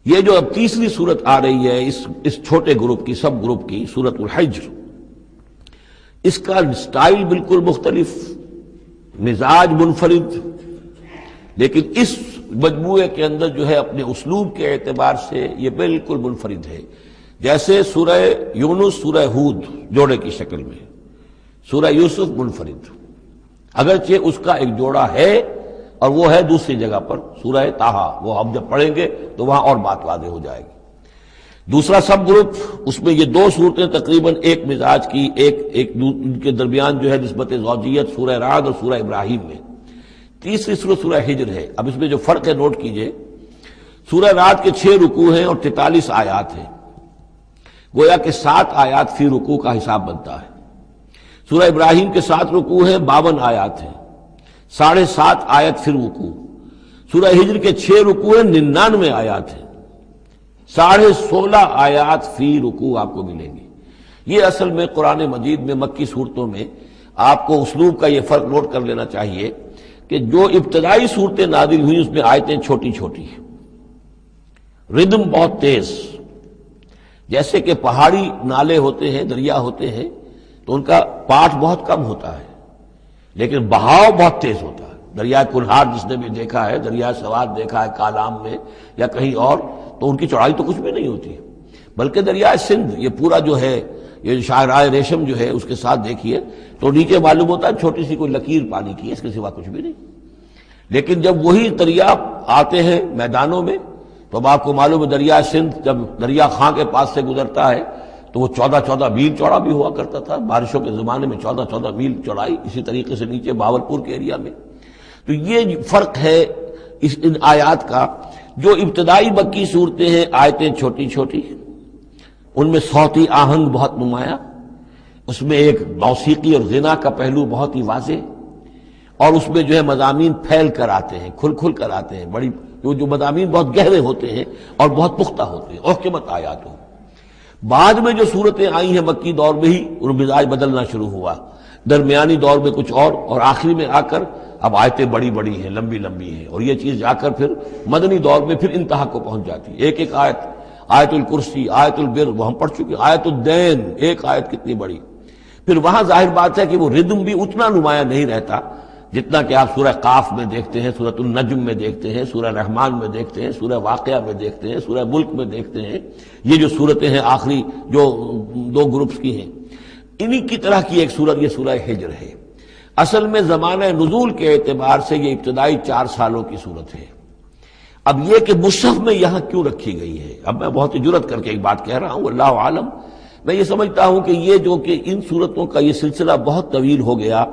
یہ جو اب تیسری صورت آ رہی ہے اس چھوٹے گروپ کی، سب گروپ کی، سورۃ الحجر، اس کا سٹائل بالکل مختلف، مزاج منفرد، لیکن اس مجموعے کے اندر جو ہے اپنے اسلوب کے اعتبار سے یہ بالکل منفرد ہے۔ جیسے سورہ یونس، سورہ ہود جوڑے کی شکل میں، سورہ یوسف منفرد، اگرچہ اس کا ایک جوڑا ہے اور وہ ہے دوسری جگہ پر سورہ طٰہٰ، وہ ہم جب پڑھیں گے تو وہاں اور بات واضح ہو جائے گی۔ دوسرا سب گروپ، اس میں یہ دو صورتیں تقریباً ایک مزاج کی، ایک ان کے درمیان جو ہے نسبت زوجیت، سورہ رعد اور سورہ ابراہیم میں۔ تیسری صورت سورہ ہجر ہے۔ اب اس میں جو فرق ہے نوٹ کیجئے، سورہ رعد کے 6 رکوع ہیں اور 43 آیات ہیں، گویا کہ 7 آیات فی رکوع کا حساب بنتا ہے۔ سورہ ابراہیم کے 7 رکوع ہیں، 52 آیات ہیں، 7.5 آیت فی رکوع۔ سورہ ہجر کے 6 رکوع ہیں، 99 آیات ہیں، 16.5 آیات فی رکوع آپ کو ملیں گی۔ یہ اصل میں قرآن مجید میں مکی صورتوں میں آپ کو اسلوب کا یہ فرق نوٹ کر لینا چاہیے کہ جو ابتدائی صورتیں نازل ہوئی اس میں آیتیں چھوٹی چھوٹی ہیں، ردم بہت تیز، جیسے کہ پہاڑی نالے ہوتے ہیں، دریا ہوتے ہیں تو ان کا پاٹ بہت کم ہوتا ہے لیکن بہاؤ بہت تیز ہوتا ہے۔ دریائے کنہار جس نے بھی دیکھا ہے، دریائے سوات دیکھا ہے کالام میں یا کہیں اور، تو ان کی چوڑائی تو کچھ بھی نہیں ہوتی، بلکہ دریائے سندھ یہ پورا جو ہے، یہ شاہراہ ریشم جو ہے اس کے ساتھ دیکھیے تو نیچے معلوم ہوتا ہے چھوٹی سی کوئی لکیر پانی کی ہے، اس کے سوا کچھ بھی نہیں۔ لیکن جب وہی دریا آتے ہیں میدانوں میں تو اب آپ کو معلوم ہے دریائے سندھ جب دریا خاں کے پاس سے گزرتا ہے تو وہ 14 میل چوڑا بھی ہوا کرتا تھا، بارشوں کے زمانے میں 14 میل چوڑائی، اسی طریقے سے نیچے باولپور کے ایریا میں۔ تو یہ فرق ہے ان آیات کا۔ جو ابتدائی مکی صورتیں ہیں آیتیں چھوٹی چھوٹی، ان میں صوتی آہنگ بہت نمایاں، اس میں ایک موسیقی اور غنا کا پہلو بہت ہی واضح، اور اس میں جو ہے مضامین پھیل کر آتے ہیں، کھل کھل کر آتے ہیں، بڑی جو مضامین بہت گہرے ہوتے ہیں اور بہت پختہ ہوتے ہیں، احکمت آیات ہوں۔ بعد میں جو صورتیں آئی ہیں مکی دور میں ہی ان مزاج بدلنا شروع ہوا، درمیانی دور میں کچھ اور آخری میں آ کر اب آیتیں بڑی بڑی ہیں، لمبی لمبی ہیں، اور یہ چیز جا کر پھر مدنی دور میں پھر انتہا کو پہنچ جاتی ہے۔ ایک ایک آیت، آیت الکرسی، آیت البر وہ ہم پڑھ چکے، آیت الدین، ایک آیت کتنی بڑی۔ پھر وہاں ظاہر بات ہے کہ وہ ردم بھی اتنا نمایاں نہیں رہتا جتنا کہ آپ سورہ قاف میں دیکھتے ہیں، سورۃ النجم میں دیکھتے ہیں، سورہ رحمان میں دیکھتے ہیں، سورہ واقعہ میں دیکھتے ہیں، سورہ ملک میں دیکھتے ہیں۔ یہ جو صورتیں ہیں آخری جو 2 گروپس کی ہیں، انہی کی طرح کی ایک صورت یہ سورہ ہجر ہے۔ اصل میں زمانہ نزول کے اعتبار سے یہ ابتدائی 4 سالوں کی صورت ہے۔ اب یہ کہ مصحف میں یہاں کیوں رکھی گئی ہے، اب میں بہت جرات کر کے ایک بات کہہ رہا ہوں، اللہ عالم، میں یہ سمجھتا ہوں کہ یہ جو کہ ان صورتوں کا یہ سلسلہ بہت طویل ہو گیا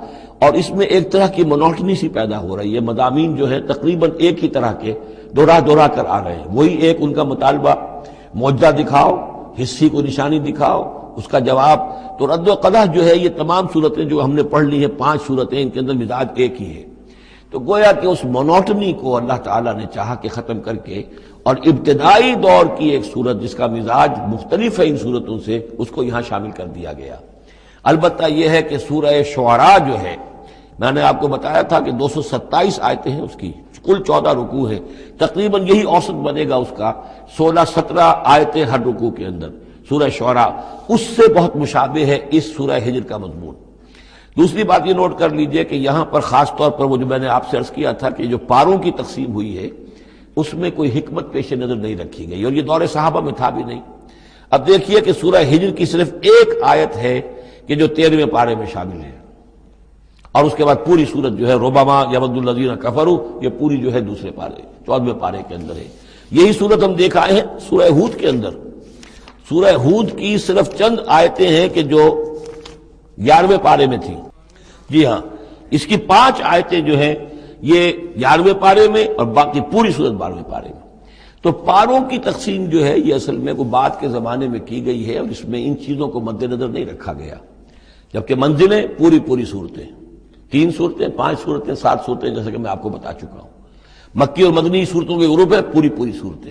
اور اس میں ایک طرح کی مونوٹنی سی پیدا ہو رہی ہے، مضامین جو ہے تقریباً ایک ہی طرح کے دہرا کر آ رہے ہیں، وہی ایک ان کا مطالبہ، معجزہ دکھاؤ، حصی کو نشانی دکھاؤ، اس کا جواب۔ تو رد و قدح جو ہے یہ تمام صورتیں جو ہم نے پڑھ لی ہیں 5 صورتیں، ان کے اندر مزاج ایک ہی ہے۔ تو گویا کہ اس مونوٹنی کو اللہ تعالیٰ نے چاہا کہ ختم کر کے، اور ابتدائی دور کی ایک صورت جس کا مزاج مختلف ہے ان صورتوں سے، اس کو یہاں شامل کر دیا گیا۔ البتہ یہ ہے کہ سورہ شعراء جو ہے، میں نے آپ کو بتایا تھا کہ 227 آیتیں ہیں اس کی، کل 14 رکوع ہیں، تقریباً یہی اوسط بنے گا اس کا، 16-17 آیتیں ہر رکوع کے اندر۔ سورہ شعراء اس سے بہت مشابہ ہے اس سورہ ہجر کا مضمون۔ دوسری بات یہ نوٹ کر لیجئے کہ یہاں پر خاص طور پر وہ جو میں نے آپ سے عرض کیا تھا کہ جو پاروں کی تقسیم ہوئی ہے اس میں کوئی حکمت پیش نظر نہیں رکھی گئی، اور یہ دور صحابہ میں تھا بھی نہیں۔ اب دیکھیے کہ سورہ ہجر کی صرف ایک آیت ہے کہ جو 13ویں پارے میں شامل ہے، اور اس کے بعد پوری سورت جو ہے ربما یود الذین کفروا، یہ پوری جو ہے دوسرے پارے 14ویں پارے کے اندر ہے۔ یہی سورت ہم دیکھ آئے ہیں سورہ ہود کے اندر۔ سورہ ہود کی صرف چند آیتیں ہیں کہ جو 11ویں پارے میں تھیں، جی ہاں، اس کی 5 آیتیں جو ہیں یہ 11ویں پارے میں اور باقی پوری سورت 12ویں پارے میں۔ تو پاروں کی تقسیم جو ہے یہ اصل میں وہ بعد کے زمانے میں کی گئی ہے، اور اس میں ان چیزوں کو مد نظر نہیں رکھا گیا، جبکہ منزلیں پوری صورتیں، 3 صورتیں، 5 صورتیں، 7 صورتیں، جیسے کہ میں آپ کو بتا چکا ہوں۔ مکی اور مدنی صورتوں کے گروپ ہے، پوری صورتیں۔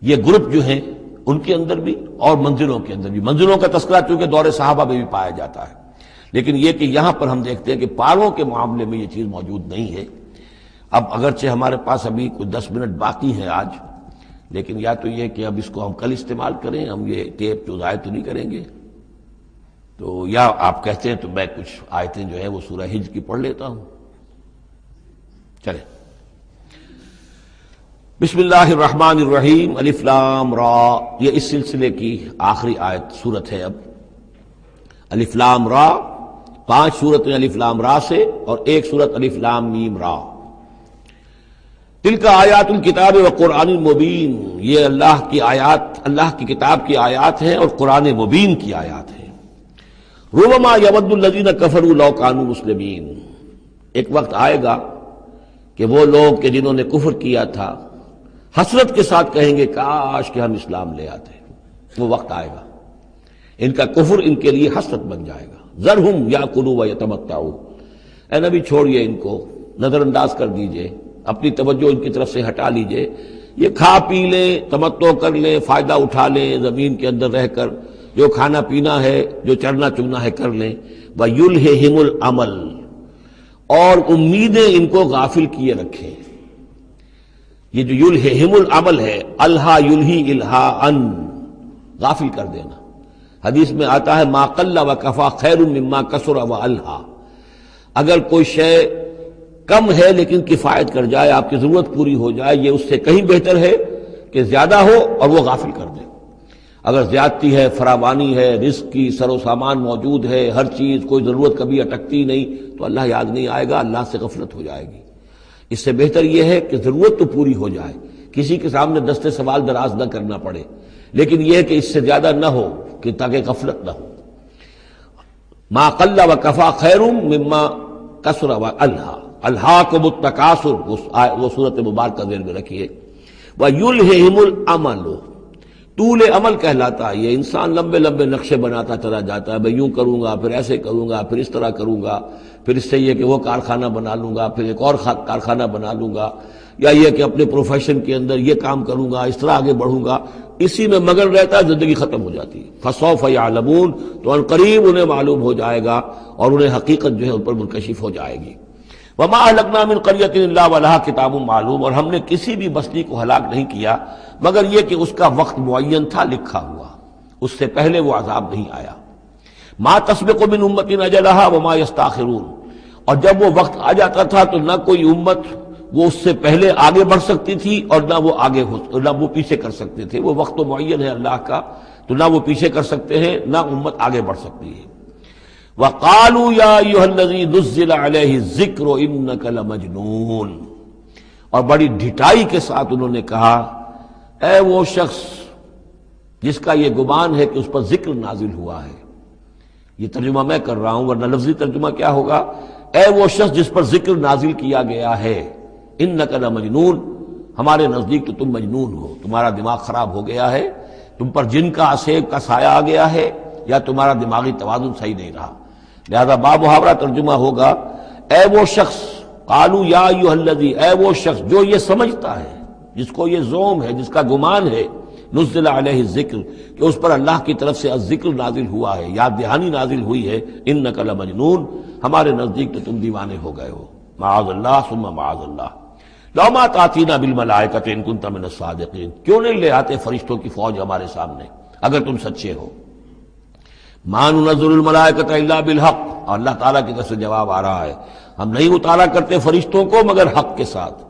یہ گروپ جو ہیں ان کے اندر بھی اور منزلوں کے اندر بھی، منزلوں کا تذکرہ چونکہ دور صحابہ میں بھی پایا جاتا ہے، لیکن یہ کہ یہاں پر ہم دیکھتے ہیں کہ پاروں کے معاملے میں یہ چیز موجود نہیں ہے۔ اب اگرچہ ہمارے پاس ابھی کچھ 10 منٹ باقی ہیں آج، لیکن یا تو یہ کہ اب اس کو ہم کل استعمال کریں، ہم یہ ٹیپ جو ضائع تو نہیں کریں گے، تو یا آپ کہتے ہیں تو میں کچھ آیتیں جو ہیں وہ سورہ حجر کی پڑھ لیتا ہوں. چلیں. بسم اللہ الرحمن الرحیم. الف لام را، یہ اس سلسلے کی آخری آیت سورت ہے. اب الف لام را، 5 سورتیں الف لام را سے اور ایک سورت الف لام میم را. تلک آیات الکتاب و قرآن مبین، یہ اللہ کی آیات، اللہ کی کتاب کی آیات ہیں اور قرآن مبین کی آیات ہیں. ربما یود الذین کفروا لو کانوا مسلمین، ایک وقت آئے گا کہ وہ لوگ کہ جنہوں نے کفر کیا تھا حسرت کے ساتھ کہیں گے کاش کہ ہم اسلام لے آتے. وہ وقت آئے گا، ان کا کفر ان کے لیے حسرت بن جائے گا. ذرہم یاکلوا ویتمتعوا، اے نبی چھوڑیے ان کو، نظر انداز کر دیجئے، اپنی توجہ ان کی طرف سے ہٹا لیجئے. یہ کھا پی لیں، تمتع کر لیں، فائدہ اٹھا لیں، زمین کے اندر رہ کر جو کھانا پینا ہے، جو چرنا چگنا ہے کر لیں. وَيُلْهِهِمُ الْعَمَلُ، اور امیدیں ان کو غافل کیے رکھیں. یہ جو یلہہم العمل ہے، الہا یلہی الہاءً، غافل کر دینا. حدیث میں آتا ہے ما قل وکفا خیر مما کثر والہا، اگر کوئی شے کم ہے لیکن کفایت کر جائے، آپ کی ضرورت پوری ہو جائے، یہ اس سے کہیں بہتر ہے کہ زیادہ ہو اور وہ غافل کر دے. اگر زیادتی ہے، فراوانی ہے، رزق کی سر و سامان موجود ہے، ہر چیز، کوئی ضرورت کبھی اٹکتی نہیں، تو اللہ یاد نہیں آئے گا، اللہ سے غفلت ہو جائے گی. اس سے بہتر یہ ہے کہ ضرورت تو پوری ہو جائے، کسی کے سامنے دستے سوال دراز نہ کرنا پڑے، لیکن یہ کہ اس سے زیادہ نہ ہو کہ تاکہ غفلت نہ ہو. ما قل وکفا خیر مما کثر والہا، الہاکم التکاثر، وہ صورت مبارکہ ذہن میں رکھیے. وَيُلْهِهِمُ الْعَمَلُ، طول عمل کہلاتا ہے. یہ انسان لمبے لمبے نقشے بناتا چلا جاتا ہے، میں یوں کروں گا، پھر ایسے کروں گا، پھر اس طرح کروں گا، پھر اس سے یہ کہ وہ کارخانہ بنا لوں گا، پھر ایک اور کارخانہ بنا لوں گا، یا یہ کہ اپنے پروفیشن کے اندر یہ کام کروں گا، اس طرح آگے بڑھوں گا. اسی میں مگن رہتا ہے، زندگی ختم ہو جاتی ہے. فَسَوْفَ يَعْلَمُونَ، تو ان قریب انہیں معلوم ہو جائے گا اور انہیں حقیقت جو ہے ان پر منکشف ہو جائے گی. وَمَا أَهْلَكْنَا مِنْ قَرْيَةٍ إِلَّا وَلَهَا کتاب معلوم، اور ہم نے کسی بھی بستی کو ہلاک نہیں کیا مگر یہ کہ اس کا وقت معین تھا، لکھا ہوا، اس سے پہلے وہ عذاب نہیں آیا. مَا تَسْبِقُ مِنْ أُمَّةٍ أَجَلَهَا وَمَا يَسْتَأْخِرُونَ، اور جب وہ وقت آ جاتا تھا تو نہ کوئی امت وہ اس سے پہلے آگے بڑھ سکتی تھی اور نہ وہ پیچھے کر سکتے تھے. وہ وقت تو معین ہے اللہ کا، تو نہ وہ پیچھے کر سکتے ہیں نہ امت آگے بڑھ سکتی ہے. وَقَالُوا يَا أَيُّهَا الَّذِي نُزِّلَ عَلَيْهِ الذِّكْرُ إِنَّكَ لَمَجْنُونَ، اور بڑی ڈھٹائی کے ساتھ انہوں نے کہا اے وہ شخص جس کا یہ گمان ہے کہ اس پر ذکر نازل ہوا ہے. یہ ترجمہ میں کر رہا ہوں، ورنہ لفظی ترجمہ کیا ہوگا؟ اے وہ شخص جس پر ذکر نازل کیا گیا ہے، انک لمجنون، ہمارے نزدیک تو تم مجنون ہو، تمہارا دماغ خراب ہو گیا ہے، تم پر جن کا اسیب کا سایہ آ گیا ہے، یا تمہارا دماغی توازن صحیح نہیں رہا. لہذا بامحاورہ ترجمہ ہوگا اے وہ شخص، قالوا یا ایھا الذی، اے وہ شخص جو یہ سمجھتا ہے، جس کو یہ زوم ہے، جس کا گمان ہے، نزل علیہ الذکر، کہ اس پر اللہ کی طرف سے الذکر نازل ہوا ہے، یاد دہانی نازل ہوئی ہے، انک لمجنون، ہمارے نزدیک تو تم دیوانے ہو گئے ہو. معاذ اللہ ثم معاذ اللہ. لو ما تاتینا بالملائکۃ ان کنت من الصادقین، کیوں نہیں لے آتے فرشتوں کی فوج ہمارے سامنے اگر تم سچے ہو. ما ننزل الملائکۃ الا بالحق، اور اللہ تعالیٰ کی طرف سے جواب آ رہا ہے ہم نہیں اتارا کرتے فرشتوں کو مگر حق کے ساتھ.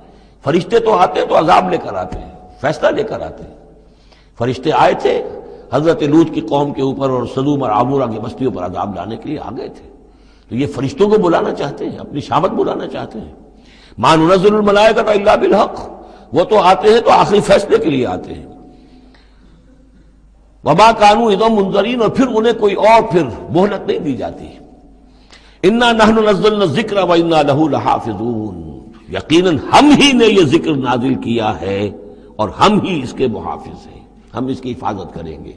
فرشتے تو آتے تو عذاب لے کر آتے ہیں، فیصلہ لے کر آتے ہیں. فرشتے آئے تھے حضرت لوط کی قوم کے اوپر اور سدوم اور عمورہ کی بستیوں پر عذاب لانے کے لیے آ گئے تھے. تو یہ فرشتوں کو بلانا چاہتے ہیں، اپنی شامت بلانا چاہتے ہیں. ما ننزل الملائکۃ الا بالحق، وہ تو آتے ہیں تو آخری فیصلے کے لیے آتے ہیں. وما کانوا اذا منذرین، اور پھر انہیں کوئی اور پھر مہلت نہیں دی جاتی. انا نحن نزلنا الذکر وانا له لحافظون، یقیناً ہم ہی نے یہ ذکر نازل کیا ہے اور ہم ہی اس کے محافظ ہیں، ہم اس کی حفاظت کریں گے.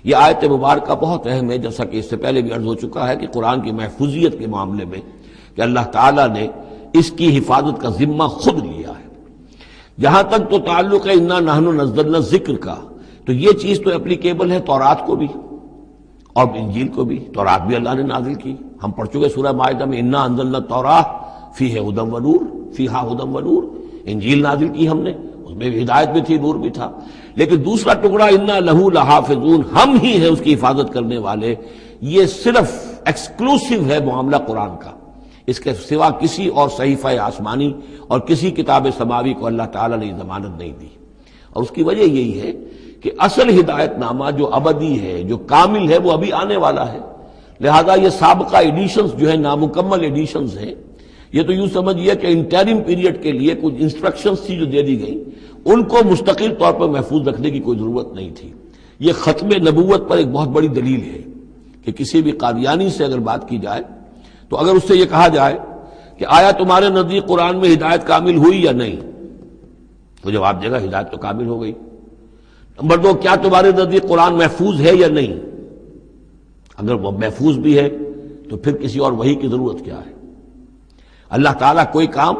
یہ آیت مبارکہ بہت اہم ہے، جیسا کہ اس سے پہلے بھی عرض ہو چکا ہے کہ قرآن کی محفوظیت کے معاملے میں کہ اللہ تعالیٰ نے اس کی حفاظت کا ذمہ خود لیا ہے. جہاں تک تو تعلق ہے انا نحن نزلنا الذکر کا، تو یہ چیز تو اپلیکیبل ہے تورات کو بھی اور انجیل کو بھی. تورات بھی اللہ نے نازل کی، ہم پڑھ چکے سورہ مائدہ میں انا انزلنا التوراۃ فیہا ھدی ونور، فیہا ھدی ونور. انجیل نازل کی ہم نے، اس میں ہدایت بھی تھی، نور بھی تھا، لیکن دوسرا ٹکڑا انا لہو لحافظون، ہم ہی ہیں اس کی حفاظت کرنے والے، یہ صرف ایکسکلوسیو ہے معاملہ قرآن کا، اس کے سوا کسی اور صحیفہ آسمانی اور کسی کتاب سماوی کو اللہ تعالیٰ نے ضمانت نہیں دی۔ اور اس کی وجہ یہی ہے کہ اصل ہدایت نامہ جو ابدی ہے، جو کامل ہے، وہ ابھی آنے والا ہے، لہذا یہ سابقہ ایڈیشنز جو ہے نامکمل ایڈیشنز ہیں، یہ تو یوں سمجھیے کہ انٹرم پیریڈ کے لیے کچھ انسٹرکشنز تھی جو دے دی گئیں، ان کو مستقل طور پر محفوظ رکھنے کی کوئی ضرورت نہیں تھی۔ یہ ختم نبوت پر ایک بہت بڑی دلیل ہے کہ کسی بھی قادیانی سے اگر بات کی جائے تو اگر اس سے یہ کہا جائے کہ آیا تمہارے نزدیک قرآن میں ہدایت کامل ہوئی یا نہیں، تو جواب دے گا ہدایت تو کامل ہو گئی۔ نمبر دو، کیا تمہارے نزدیک قرآن محفوظ ہے یا نہیں؟ اگر وہ محفوظ بھی ہے تو پھر کسی اور وحی کی ضرورت کیا ہے؟ اللہ تعالیٰ کوئی کام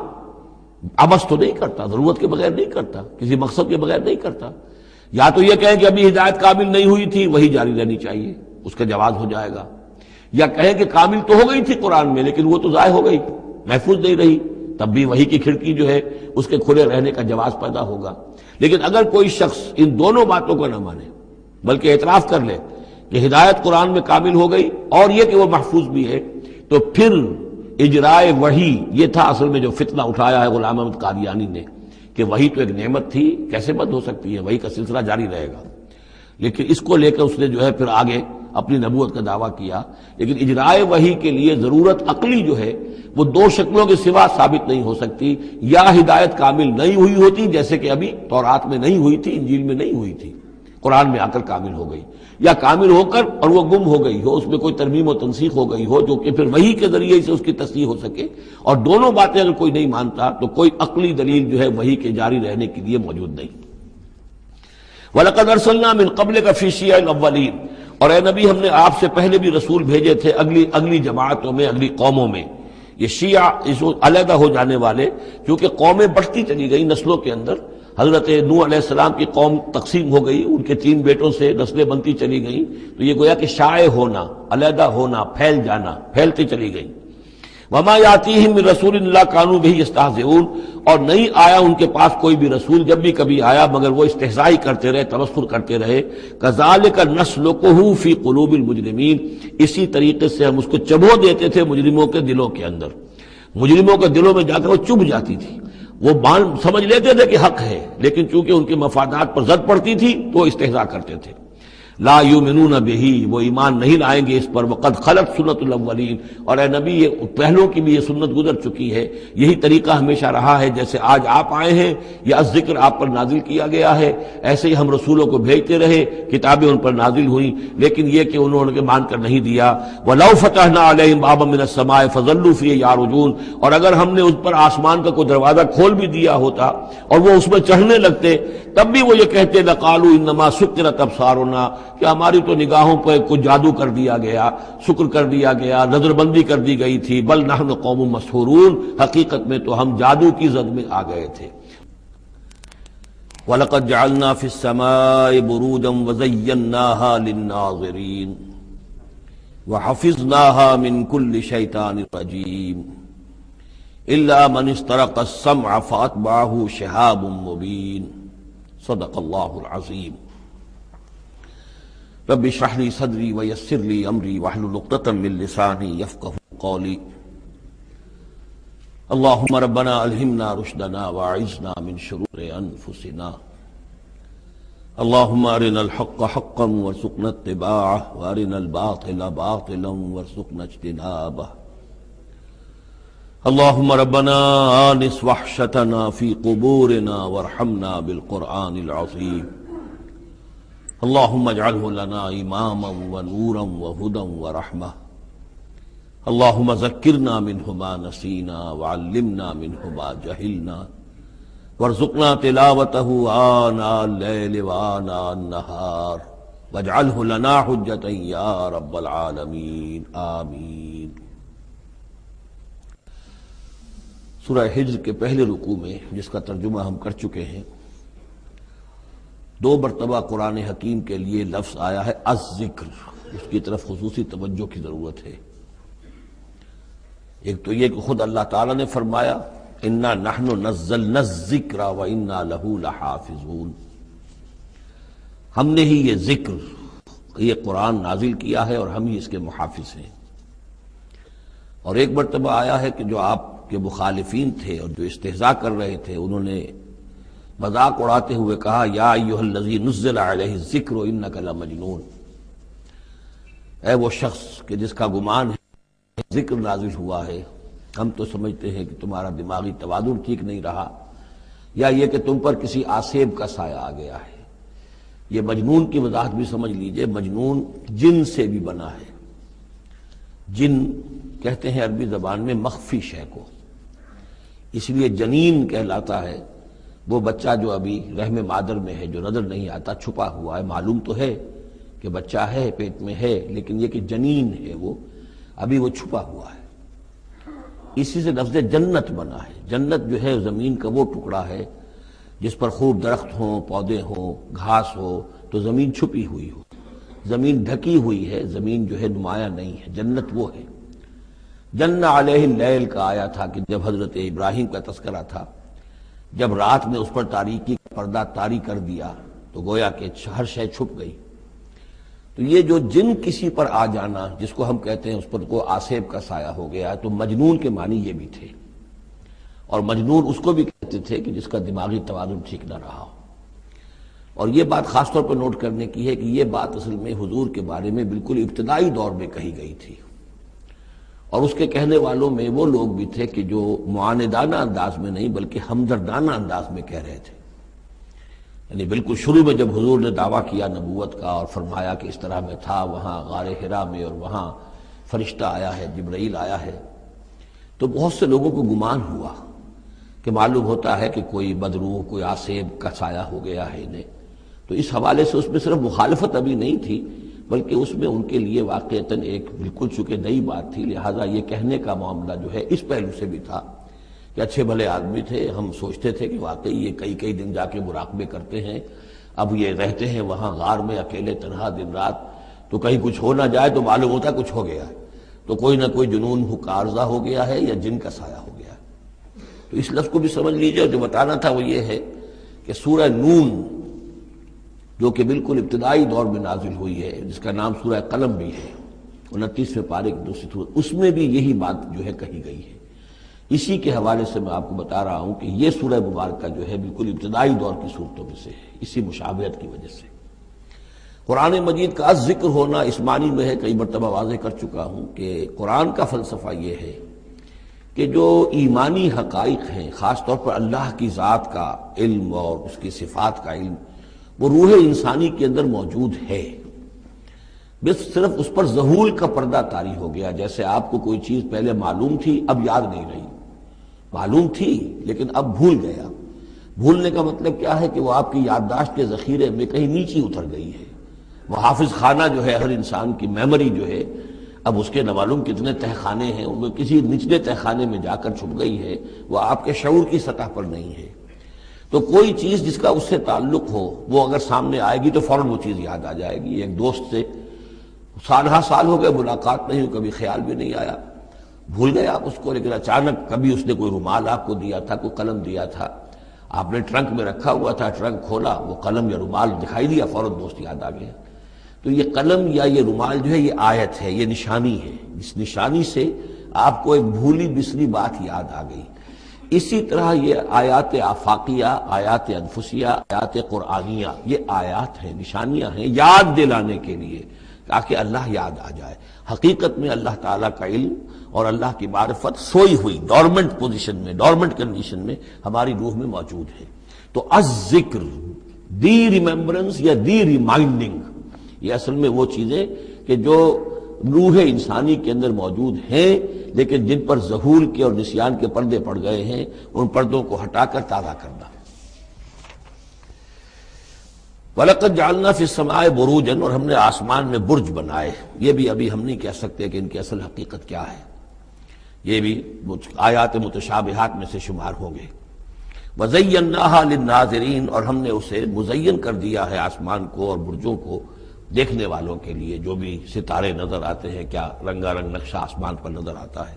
عبث تو نہیں کرتا، ضرورت کے بغیر نہیں کرتا، کسی مقصد کے بغیر نہیں کرتا۔ یا تو یہ کہیں کہ ابھی ہدایت کامل نہیں ہوئی تھی، وہی جاری رہنی چاہیے، اس کا جواز ہو جائے گا، یا کہیں کہ کامل تو ہو گئی تھی قرآن میں لیکن وہ تو ضائع ہو گئی، محفوظ نہیں رہی، تب بھی وحی کی کھڑکی جو ہے اس کے کھلے رہنے کا جواز پیدا ہوگا۔ لیکن اگر کوئی شخص ان دونوں باتوں کو نہ مانے بلکہ اعتراف کر لے کہ ہدایت قرآن میں کامل ہو گئی اور یہ کہ وہ محفوظ بھی ہے، تو پھر اجرائے وحی، یہ تھا اصل میں جو فتنہ اٹھایا ہے غلام احمد قادیانی نے، کہ وحی تو ایک نعمت تھی، کیسے بند ہو سکتی ہے، وحی کا سلسلہ جاری رہے گا۔ لیکن اس کو لے کر اس نے جو ہے پھر آگے اپنی نبوت کا دعویٰ کیا، لیکن اجرائے وحی کے لیے ضرورت عقلی جو ہے وہ دو شکلوں کے سوا ثابت نہیں ہو سکتی، یا ہدایت کامل نہیں ہوئی ہوتی جیسے کہ ابھی تورات میں نہیں ہوئی تھی، انجیل میں نہیں ہوئی تھی، قرآن میں آ کر کامل ہو گئی، یا کامل ہو کر اور وہ گم ہو گئی ہو، اس میں کوئی ترمیم و تنسیخ ہو گئی ہو جو کہ پھر وحی کے ذریعے سے اس کی تصحیح ہو سکے۔ اور دونوں باتیں اگر کوئی نہیں مانتا تو کوئی عقلی دلیل جو ہے وحی کے جاری رہنے کے لیے موجود نہیں۔ وَلَقَدْ أَرْسَلْنَا مِن قَبْلِكَ فِي شِيَعِ الْأَوَّلِينَ، اور اے نبی ہم نے آپ سے پہلے بھی رسول بھیجے تھے اگلی جماعتوں میں، اگلی قوموں میں۔ یہ شیعہ اس علیحدہ ہو جانے والے، کیونکہ قومیں بڑھتی چلی گئی نسلوں کے اندر، حضرت نوح علیہ السلام کی قوم تقسیم ہو گئی، ان کے 3 بیٹوں سے نسلیں بنتی چلی گئیں، تو یہ گویا کہ شائع ہونا، علیحدہ ہونا، پھیل جانا، پھیلتی چلی گئی۔ وما یاتیہم من رسول الا کانوا بہ یستہزئون، اور نہیں آیا ان کے پاس کوئی بھی رسول، جب بھی کبھی آیا مگر وہ استہزائی کرتے رہے، تمسخر کرتے رہے۔ کذالک نسلکہ فی قلوب المجرمین، اسی طریقے سے ہم اس کو چبو دیتے تھے مجرموں کے دلوں کے اندر، مجرموں کے دلوں میں جا کر وہ چبھ جاتی تھی، وہ سمجھ لیتے تھے کہ حق ہے، لیکن چونکہ ان کے مفادات پر زد پڑتی تھی تو وہ استہزاء کرتے تھے۔ لا یؤمنون بہ، وہ ایمان نہیں لائیں گے اس پر۔ وقد خلت سنت الاولین، اور اے نبی یہ پہلوں کی بھی یہ سنت گزر چکی ہے، یہی طریقہ ہمیشہ رہا ہے، جیسے آج آپ آئے ہیں یا ذکر آپ پر نازل کیا گیا ہے، ایسے ہی ہم رسولوں کو بھیجتے رہے، کتابیں ان پر نازل ہوئیں، لیکن یہ کہ انہوں نے مان کر نہیں دیا۔ وَلَوْ فَتَحْنَا عَلَيْهِمْ بَابًا مِّنَ السَّمَاءِ فَظَلُّوا فِيهِ يَعْرُجُونَ، اور اگر ہم نے اس پر آسمان کا کوئی دروازہ کھول بھی دیا ہوتا اور وہ اس میں چڑھنے لگتے، تب بھی وہ یہ کہتے لَقَالُوا إِنَّمَا سُكِّرَتْ أَبْصَارُنَا، کہ ہماری تو نگاہوں پہ کچھ جادو کر دیا گیا، شکر کر دیا گیا، نظر بندی کر دی گئی تھی۔ بل نحن قوم مسحورون، حقیقت میں تو ہم جادو کی زد میں آ گئے تھے۔ وَلَقَدْ جَعَلْنَا فِي السَّمَاءِ بُرُوجًا وَزَيَّنَّاهَا لِلنَّاظِرِينَ وَحَفِظْنَاهَا مِنْ كُلِّ شَيْطَانٍ رَجِيمٍ إِلَّا مَنِ اسْتَرَقَ السَّمْعَ فَأَتْبَعَهُ شِهَابٌ مُّبِينٌ صدق اللہ العظیم۔ رب اشرح لي صدري ويسر لي امري واحلل عقدة من لساني يفقهوا قولي۔ اللهم ربنا الهمنا رشدنا واعذنا من شرور انفسنا، اللهم ارنا الحق حقا وارزقنا اتباعه وارنا الباطل باطلا وارزقنا اجتنابه، اللهم ربنا آنس وحشتنا في قبورنا وارحمنا بالقرآن العظيم، اللهم اجعله لنا اماما ونورا وهدى ورحمة، اللهم ذكرنا منه ما نسينا وعلمنا منه ما جهلنا، وارزقنا تلاوته آناء الليل وآناء النهار، واجعله لنا حجة يا رب العالمين آمین۔ سورہ حجر کے پہلے رکوع میں، جس کا ترجمہ ہم کر چکے ہیں، 2 مرتبہ قرآن حکیم کے لیے لفظ آیا ہے الذکر، اس کی طرف خصوصی توجہ کی ضرورت ہے۔ ایک تو یہ کہ خود اللہ تعالیٰ نے فرمایا انا نحن نزلنا الذکر وانا لہ لحافظون، ہم نے ہی یہ ذکر، یہ قرآن نازل کیا ہے اور ہم ہی اس کے محافظ ہیں۔ اور ایک مرتبہ آیا ہے کہ جو آپ کے مخالفین تھے اور جو استہزاء کر رہے تھے، انہوں نے مذاق اڑاتے ہوئے کہا یا ایھا الذی نزل علیہ الذکر انک لمجنون، اے وہ شخص کہ جس کا گمان ہے ذکر نازل ہوا ہے، ہم تو سمجھتے ہیں کہ تمہارا دماغی توازن ٹھیک نہیں رہا، یا یہ کہ تم پر کسی آسیب کا سایہ آ گیا ہے۔ یہ مجنون کی وضاحت بھی سمجھ لیجئے، مجنون جن سے بھی بنا ہے۔ جن کہتے ہیں عربی زبان میں مخفی شے کو، اس لیے جنین کہلاتا ہے وہ بچہ جو ابھی رحم مادر میں ہے، جو نظر نہیں آتا، چھپا ہوا ہے، معلوم تو ہے کہ بچہ ہے، پیٹ میں ہے، لیکن یہ کہ جنین ہے وہ ابھی وہ چھپا ہوا ہے۔ اسی سے لفظ جنت بنا ہے۔ جنت جو ہے زمین کا وہ ٹکڑا ہے جس پر خوب درخت ہوں، پودے ہوں، گھاس ہو، تو زمین چھپی ہوئی ہو، زمین ڈھکی ہوئی ہے، زمین جو ہے نمایاں نہیں ہے۔ جنت وہ ہے۔ جن علیہ اللیل کا آیا تھا کہ جب حضرت ابراہیم کا تذکرہ تھا، جب رات نے اس پر تاریکی کا پردہ طاری کر دیا تو گویا کہ ہر شے چھپ گئی۔ تو یہ جو جن کسی پر آ جانا، جس کو ہم کہتے ہیں اس پر کو آسیب کا سایہ ہو گیا، تو مجنون کے معنی یہ بھی تھے۔ اور مجنون اس کو بھی کہتے تھے کہ جس کا دماغی توازن ٹھیک نہ رہا ہو۔ اور یہ بات خاص طور پر نوٹ کرنے کی ہے کہ یہ بات اصل میں حضور کے بارے میں بالکل ابتدائی دور میں کہی گئی تھی، اور اس کے کہنے والوں میں وہ لوگ بھی تھے کہ جو معاندانہ انداز میں نہیں بلکہ ہمدردانہ انداز میں کہہ رہے تھے۔ یعنی بالکل شروع میں جب حضور نے دعویٰ کیا نبوت کا اور فرمایا کہ اس طرح میں تھا وہاں غار حرا میں، اور وہاں فرشتہ آیا ہے، جبرائیل آیا ہے، تو بہت سے لوگوں کو گمان ہوا کہ معلوم ہوتا ہے کہ کوئی بدروح، کوئی آسیب کا سایہ ہو گیا ہے انہیں۔ تو اس حوالے سے اس میں صرف مخالفت ابھی نہیں تھی، بلکہ اس میں ان کے لیے واقعتاً ایک بالکل چونکہ نئی بات تھی، لہٰذا یہ کہنے کا معاملہ جو ہے اس پہلو سے بھی تھا کہ اچھے بھلے آدمی تھے، ہم سوچتے تھے کہ واقعی یہ کئی دن جا کے مراقبے کرتے ہیں، اب یہ رہتے ہیں وہاں غار میں اکیلے تنہا دن رات، تو کہیں کچھ ہو نہ جائے تو معلوم ہوتا کچھ ہو گیا ہے، تو کوئی نہ کوئی جنون کا عارضہ ہو گیا ہے یا جن کا سایہ ہو گیا ہے۔ تو اس لفظ کو بھی سمجھ لیجئے، اور جو بتانا تھا وہ یہ ہے کہ سورہ نون جو کہ بالکل ابتدائی دور میں نازل ہوئی ہے، جس کا نام سورہ قلم بھی ہے، 29ویں پارے کی دوسری سورت، اس میں بھی یہی بات جو ہے کہی گئی ہے۔ اسی کے حوالے سے میں آپ کو بتا رہا ہوں کہ یہ سورہ مبارکہ جو ہے بالکل ابتدائی دور کی صورتوں میں سے ہے، اسی مشابہت کی وجہ سے۔ قرآن مجید کا ذکر ہونا اس معنی میں ہے، کئی مرتبہ واضح کر چکا ہوں کہ قرآن کا فلسفہ یہ ہے کہ جو ایمانی حقائق ہیں، خاص طور پر اللہ کی ذات کا علم اور اس کی صفات کا علم، وہ روح انسانی کے اندر موجود ہے، بس صرف اس پر ظہور کا پردہ طاری ہو گیا۔ جیسے آپ کو کوئی چیز پہلے معلوم تھی، اب یاد نہیں رہی، معلوم تھی لیکن اب بھول گیا۔ بھولنے کا مطلب کیا ہے کہ وہ آپ کی یادداشت کے ذخیرے میں کہیں نیچی اتر گئی ہے۔ وہ حافظ خانہ جو ہے ہر انسان کی میموری جو ہے، اب اس کے نہ معلوم کتنے تہہ خانے ہیں، ان میں کسی نچلے تہہ خانے میں جا کر چھپ گئی ہے، وہ آپ کے شعور کی سطح پر نہیں ہے۔ تو کوئی چیز جس کا اس سے تعلق ہو، وہ اگر سامنے آئے گی تو فوراً وہ چیز یاد آ جائے گی۔ ایک دوست سے سالہ سال ہو گئے ملاقات نہیں ہوئی، کبھی خیال بھی نہیں آیا، بھول گئے آپ اس کو، لیکن اچانک کبھی اس نے کوئی رومال آپ کو دیا تھا، کوئی قلم دیا تھا، آپ نے ٹرنک میں رکھا ہوا تھا، ٹرنک کھولا، وہ قلم یا رومال دکھائی دیا، فوراً دوست یاد آ گیا۔ تو یہ قلم یا یہ رومال جو ہے یہ آیت ہے، یہ نشانی ہے، اس نشانی سے آپ کو ایک بھولی بسری بات یاد آ گئی۔ اسی طرح یہ آیات آفاقیہ، آیات انفسیہ، آیات قرآنیہ، یہ آیات ہیں، نشانیاں ہیں یاد دلانے کے لیے، تاکہ اللہ یاد آ جائے۔ حقیقت میں اللہ تعالیٰ کا علم اور اللہ کی معرفت سوئی ہوئی ڈورمنٹ پوزیشن میں، ڈورمنٹ کنڈیشن میں ہماری روح میں موجود ہے۔ تو الذکر، دی ریممبرنس یا دی ریمائنڈنگ، یہ اصل میں وہ چیزیں کہ جو روح انسانی کے اندر موجود ہیں، لیکن جن پر ظہور کے اور نسیان کے پردے پڑ گئے ہیں، ان پردوں کو ہٹا کر تازہ کرنا۔ وَلَقَدْ جَعَلْنَا فِي السَّمَاءِ بُرُوجًا، اور ہم نے آسمان میں برج بنائے۔ یہ بھی ابھی ہم نہیں کہہ سکتے کہ ان کی اصل حقیقت کیا ہے، یہ بھی آیات متشابہات میں سے شمار ہوں گے۔ وَزَيَّنَّاهَا لِلنَّاظِرِينَ، اور ہم نے اسے مزین کر دیا ہے آسمان کو اور برجوں کو دیکھنے والوں کے لیے، جو بھی ستارے نظر آتے ہیں، کیا رنگا رنگ نقشہ آسمان پر نظر آتا ہے۔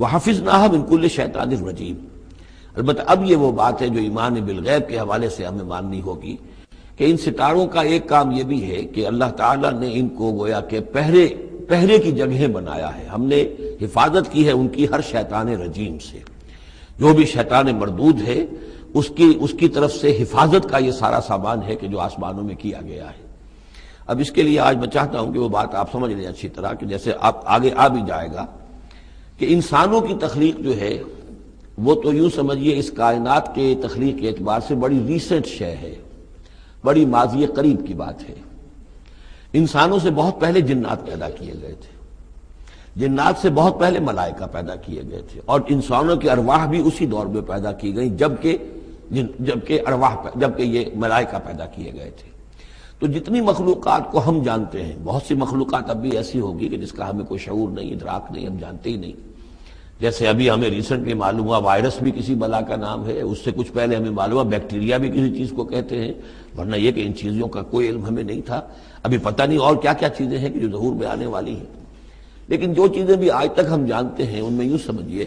وَحَفِظْنَاهَا مِن كُلِّ شَيْطَانٍ رَجِيمٍ، البتہ اب یہ وہ بات ہے جو ایمان بالغیب کے حوالے سے ہمیں ماننی ہوگی کہ ان ستاروں کا ایک کام یہ بھی ہے کہ اللہ تعالیٰ نے ان کو گویا کہ پہرے کی جگہیں بنایا ہے. ہم نے حفاظت کی ہے ان کی ہر شیطان رجیم سے. جو بھی شیطان مردود ہے اس کی طرف سے حفاظت کا یہ سارا سامان ہے کہ جو آسمانوں میں کیا گیا ہے. اب اس کے لیے آج میں چاہتا ہوں کہ وہ بات آپ سمجھ لیں اچھی طرح کہ جیسے آپ آگے آ بھی جائے گا کہ انسانوں کی تخلیق جو ہے وہ تو یوں سمجھیے اس کائنات کے تخلیق کے اعتبار سے بڑی ریسنٹ شے ہے، بڑی ماضی قریب کی بات ہے. انسانوں سے بہت پہلے جنات پیدا کیے گئے تھے، جنات سے بہت پہلے ملائکہ پیدا کیے گئے تھے، اور انسانوں کی ارواح بھی اسی دور میں پیدا کی گئی جبکہ یہ ملائکہ پیدا کیے گئے تھے. تو جتنی مخلوقات کو ہم جانتے ہیں، بہت سی مخلوقات اب بھی ایسی ہوگی کہ جس کا ہمیں کوئی شعور نہیں، ادراک نہیں، ہم جانتے ہی نہیں. جیسے ابھی ہمیں ریسنٹلی معلوم ہوا وائرس بھی کسی بلا کا نام ہے، اس سے کچھ پہلے ہمیں معلوم ہوا بیکٹیریا بھی کسی چیز کو کہتے ہیں، ورنہ یہ کہ ان چیزوں کا کوئی علم ہمیں نہیں تھا. ابھی پتہ نہیں اور کیا کیا چیزیں ہیں کہ جو ظہور میں آنے والی ہیں. لیکن جو چیزیں بھی آج تک ہم جانتے ہیں ان میں یوں سمجھیے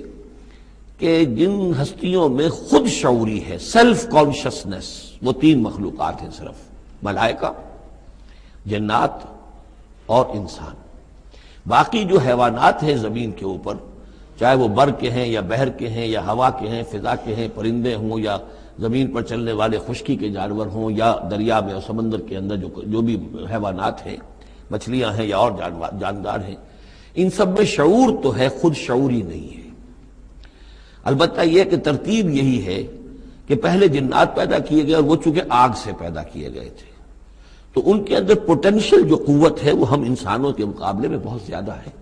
کہ جن ہستیوں میں خود شعوری ہے، سیلف کانشسنس، وہ 3 مخلوقات ہیں صرف، ملائکہ، جنات اور انسان. باقی جو حیوانات ہیں زمین کے اوپر، چاہے وہ بر کے ہیں یا بحر کے ہیں یا ہوا کے ہیں، فضا کے ہیں، پرندے ہوں یا زمین پر چلنے والے خشکی کے جانور ہوں یا دریا میں اور سمندر کے اندر جو بھی حیوانات ہیں، مچھلیاں ہیں یا اور جاندار ہیں، ان سب میں شعور تو ہے، خود شعوری نہیں ہے. البتہ یہ کہ ترتیب یہی ہے کہ پہلے جنات پیدا کیے گئے اور وہ چونکہ آگ سے پیدا کیے گئے تھے تو ان کے اندر پوٹینشل جو قوت ہے وہ ہم انسانوں کے مقابلے میں بہت زیادہ ہے،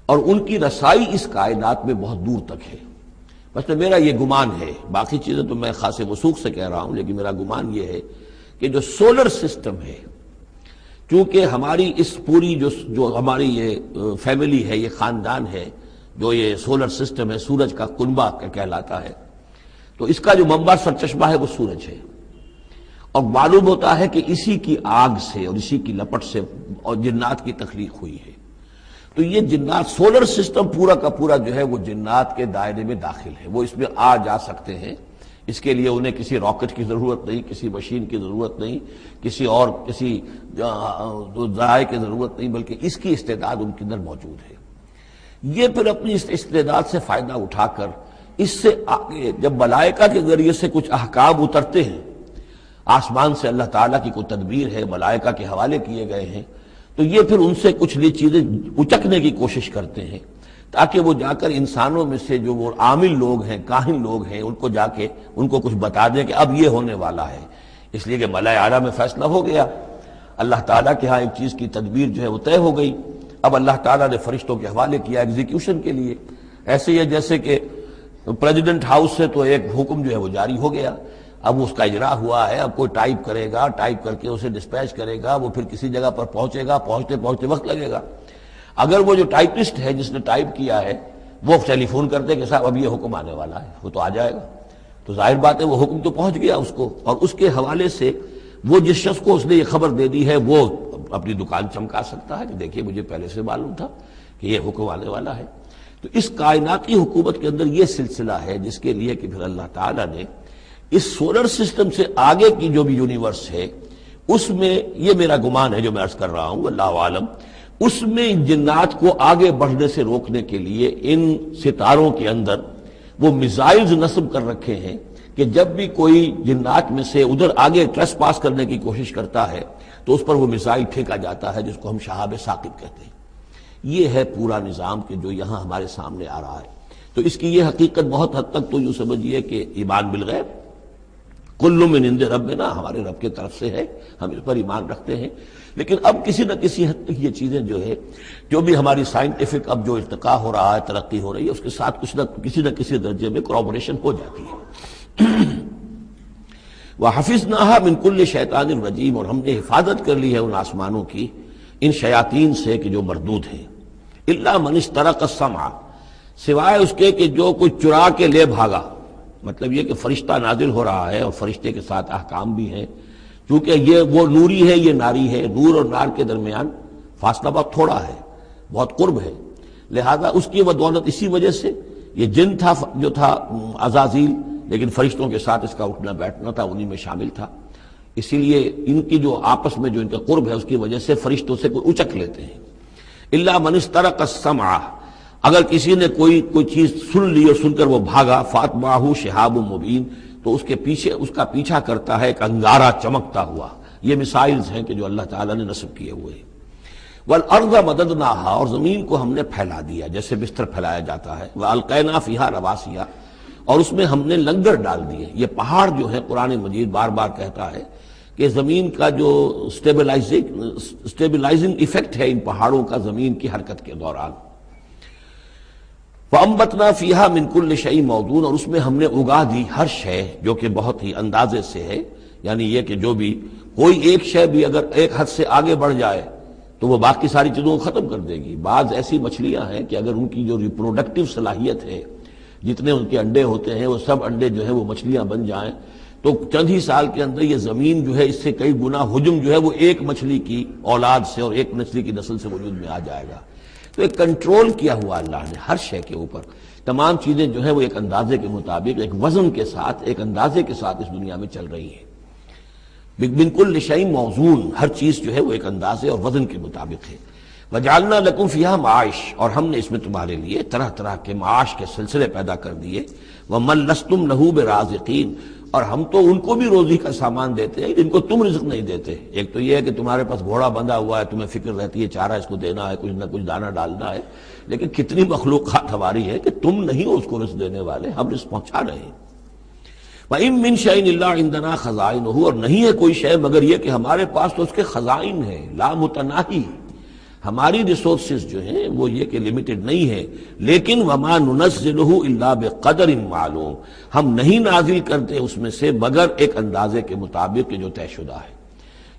اور ان کی رسائی اس کائنات میں بہت دور تک ہے. بس میرا یہ گمان ہے، باقی چیزیں تو میں خاص وثوق سے کہہ رہا ہوں، لیکن میرا گمان یہ ہے کہ جو سولر سسٹم ہے، چونکہ ہماری اس پوری جو ہماری یہ فیملی ہے، یہ خاندان ہے، جو یہ سولر سسٹم ہے، سورج کا کنبہ کہلاتا ہے، تو اس کا جو منبع سرچشمہ ہے وہ سورج ہے. اور معلوم ہوتا ہے کہ اسی کی آگ سے اور اسی کی لپٹ سے اور جنات کی تخلیق ہوئی ہے. تو یہ جنات، سولر سسٹم پورا کا پورا جو ہے وہ جنات کے دائرے میں داخل ہے، وہ اس میں آ جا سکتے ہیں. اس کے لیے انہیں کسی راکٹ کی ضرورت نہیں، کسی مشین کی ضرورت نہیں، کسی ذرائع کی ضرورت نہیں، بلکہ اس کی استعداد ان کے اندر موجود ہے. یہ پھر اپنی اس استعداد سے فائدہ اٹھا کر اس سے آگے جب ملائکہ کے ذریعے سے کچھ احکام اترتے ہیں، آسمان سے اللہ تعالیٰ کی کوئی تدبیر ہے، ملائکہ کے حوالے کیے گئے ہیں، تو یہ پھر ان سے کچھ یہ چیزیں اچکنے کی کوشش کرتے ہیں تاکہ وہ جا کر انسانوں میں سے جو وہ عامل لوگ ہیں، کاہن لوگ ہیں، ان کو جا کے ان کو کچھ بتا دیں کہ اب یہ ہونے والا ہے. اس لیے کہ ملائے اعلیٰ میں فیصلہ ہو گیا، اللہ تعالیٰ کے ہاں ایک چیز کی تدبیر جو ہے وہ طے ہو گئی. اب اللہ تعالیٰ نے فرشتوں کے حوالے کیا ایگزیکیوشن کے لیے. ایسے ہی ہے جیسے کہ پریزیڈنٹ ہاؤس سے تو ایک حکم جو ہے وہ جاری ہو گیا، اب اس کا اجرا ہوا ہے، اب کوئی ٹائپ کرے گا، ٹائپ کر کے اسے ڈسپیچ کرے گا، وہ پھر کسی جگہ پر پہنچے گا، پہنچتے وقت لگے گا. اگر وہ جو ٹائپسٹ ہے جس نے ٹائپ کیا ہے وہ ٹیلی فون کرتے کہ صاحب اب یہ حکم آنے والا ہے، وہ تو آ جائے گا، تو ظاہر بات ہے وہ حکم تو پہنچ گیا اس کو، اور اس کے حوالے سے وہ جس شخص کو اس نے یہ خبر دے دی ہے وہ اپنی دکان چمکا سکتا ہے کہ دیکھیے مجھے پہلے سے معلوم تھا کہ یہ حکم آنے والا ہے. تو اس کائناتی حکومت کے اندر یہ سلسلہ ہے جس کے لیے کہ پھر اللہ تعالیٰ نے اس سولر سسٹم سے آگے کی جو بھی یونیورس ہے اس میں، یہ میرا گمان ہے جو میں عرض کر رہا ہوں اللہ عالم، اس میں جنات کو آگے بڑھنے سے روکنے کے لیے ان ستاروں کے اندر وہ میزائلز نصب کر رکھے ہیں کہ جب بھی کوئی جنات میں سے ادھر آگے ٹریس پاس کرنے کی کوشش کرتا ہے تو اس پر وہ میزائل پھینکا جاتا ہے جس کو ہم شہاب ثاقب کہتے ہیں. یہ ہے پورا نظام کہ جو یہاں ہمارے سامنے آ رہا ہے. تو اس کی یہ حقیقت بہت حد تک تو یوں سمجھیے کہ ایمان بالغیب، کل من عند ربنا، ہمارے رب کے طرف سے ہے، ہم اس پر ایمان رکھتے ہیں. لیکن اب کسی نہ کسی حد تک یہ چیزیں جو ہے، جو بھی ہماری سائنٹیفک اب جو ارتقاء ہو رہا ہے، ترقی ہو رہی ہے، اس کے ساتھ کسی نہ کسی درجے میں کوریبوریشن ہو جاتی ہے. وَحَفِظْنَاهَا مِنْ كُلِّ شَيْطَانٍ رَجِيمٍ، اور ہم نے حفاظت کر لی ہے ان آسمانوں کی ان شیاطین سے کہ جو مردود ہیں. إِلَّا مَنِ اسْتَرَقَ السَّمْعَ، سوائے اس کے کہ جو کوئی چرا کے لے بھاگا. مطلب یہ کہ فرشتہ نازل ہو رہا ہے اور فرشتے کے ساتھ احکام بھی ہیں، چونکہ یہ وہ نوری ہے، یہ ناری ہے، نور اور نار کے درمیان فاصلہ بہت تھوڑا ہے، بہت قرب ہے، لہذا اس کی بدولت اسی وجہ سے یہ جن تھا جو تھا عزازیل، لیکن فرشتوں کے ساتھ اس کا اٹھنا بیٹھنا تھا، انہی میں شامل تھا، اسی لیے ان کی جو آپس میں جو ان کا قرب ہے اس کی وجہ سے فرشتوں سے کوئی اچک لیتے ہیں۔ الا من استرق السمع، اگر کسی نے کوئی چیز سن لی اور سن کر وہ بھاگا، فاتبعہ شہاب مبین، تو اس کے پیچھے اس کا پیچھا کرتا ہے ایک انگارہ چمکتا ہوا۔ یہ مثائلز ہیں کہ جو اللہ تعالیٰ نے نصب کیے ہوئے ہیں۔ والارض مددناہا، اور زمین کو ہم نے پھیلا دیا جیسے بستر پھیلایا جاتا ہے، والقینا فیہا رواسیا، اور اس میں ہم نے لنگر ڈال دیے۔ یہ پہاڑ جو ہے قرآن مجید بار بار کہتا ہے کہ زمین کا جو سٹیبلائزنگ ایفیکٹ ہے ان پہاڑوں کا زمین کی حرکت کے دوران۔ وَأَنبَتْنَا فِيهَا مِن كُلِّ شَيْءٍ مَوْزُونٍ، اور اس میں ہم نے اگا دی ہر شے جو کہ بہت ہی اندازے سے ہے، یعنی یہ کہ جو بھی کوئی ایک شے بھی اگر ایک حد سے آگے بڑھ جائے تو وہ باقی ساری چیزوں کو ختم کر دے گی۔ بعض ایسی مچھلیاں ہیں کہ اگر ان کی جو ریپروڈکٹیو صلاحیت ہے، جتنے ان کے انڈے ہوتے ہیں وہ سب انڈے جو ہیں وہ مچھلیاں بن جائیں تو چند ہی سال کے اندر یہ زمین جو ہے اس سے کئی گنا حجم جو ہے وہ ایک مچھلی کی اولاد سے اور ایک مچھلی کی نسل سے وجود میں آ جائے گا۔ تو ایک کنٹرول کیا ہوا اللہ نے ہر شے کے اوپر، تمام چیزیں جو ہیں وہ ایک اندازے کے مطابق، ایک وزن کے ساتھ، ایک اندازے کے ساتھ اس دنیا میں چل رہی ہیں۔ من کل شیء موزون، ہر چیز جو ہے وہ ایک اندازے اور وزن کے مطابق ہے۔ وجعلنا لکم فیہا معاش، اور ہم نے اس میں تمہارے لیے طرح طرح کے معاش کے سلسلے پیدا کر دیے۔ ومن لستم لہ برازقین، اور ہم تو ان کو بھی روزی کا سامان دیتے ہیں جن کو تم رزق نہیں دیتے۔ ایک تو یہ ہے کہ تمہارے پاس گھوڑا بندھا ہوا ہے، تمہیں فکر رہتی ہے چارہ اس کو دینا ہے، کچھ نہ کچھ دانہ ڈالنا ہے، لیکن کتنی مخلوقات ہماری ہے کہ تم نہیں ہو اس کو رزق دینے والے، ہم رزق پہنچا رہے ہیں۔ وَإِن مِّن شَيْءٍ إِلَّا عِندَنَا خَزَائِنُهُ، اور نہیں ہے کوئی شے مگر یہ کہ ہمارے پاس تو اس کے خزائن ہیں، لا متناہی، ہماری ریسورسز جو ہیں وہ یہ کہ لمیٹڈ نہیں ہے، لیکن وَمَا نُنَزِّلُهُ إِلَّا بِقَدَرٍ معلوم، ہم نہیں نازل کرتے اس میں سے مگر ایک اندازے کے مطابق کہ جو طے شدہ ہے۔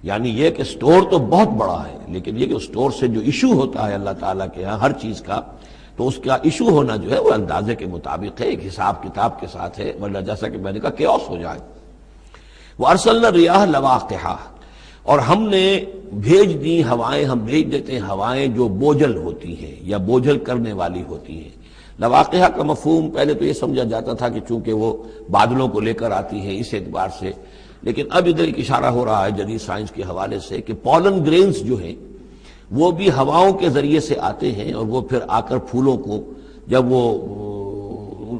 یعنی یہ کہ سٹور تو بہت بڑا ہے، لیکن یہ کہ سٹور سے جو ایشو ہوتا ہے اللہ تعالیٰ کے ہاں ہر چیز کا، تو اس کا ایشو ہونا جو ہے وہ اندازے کے مطابق ہے، ایک حساب کتاب کے ساتھ ہے، ورنہ جیسا کہ میں نے کہا کیوس ہو جائے۔ وَأَرْسَلْنَا الرِّيَاحَ لَوَاقِحَ، اور ہم نے بھیج دی ہوائیں، ہم بھیج دیتے ہیں ہوائیں جو بوجھل ہوتی ہیں یا بوجھل کرنے والی ہوتی ہیں۔ لواقعہ کا مفہوم پہلے تو یہ سمجھا جاتا تھا کہ چونکہ وہ بادلوں کو لے کر آتی ہے اس اعتبار سے، لیکن اب ادھر ایک اشارہ ہو رہا ہے جدید سائنس کے حوالے سے کہ پولن گرینز جو ہیں وہ بھی ہواؤں کے ذریعے سے آتے ہیں، اور وہ پھر آ کر پھولوں کو جب وہ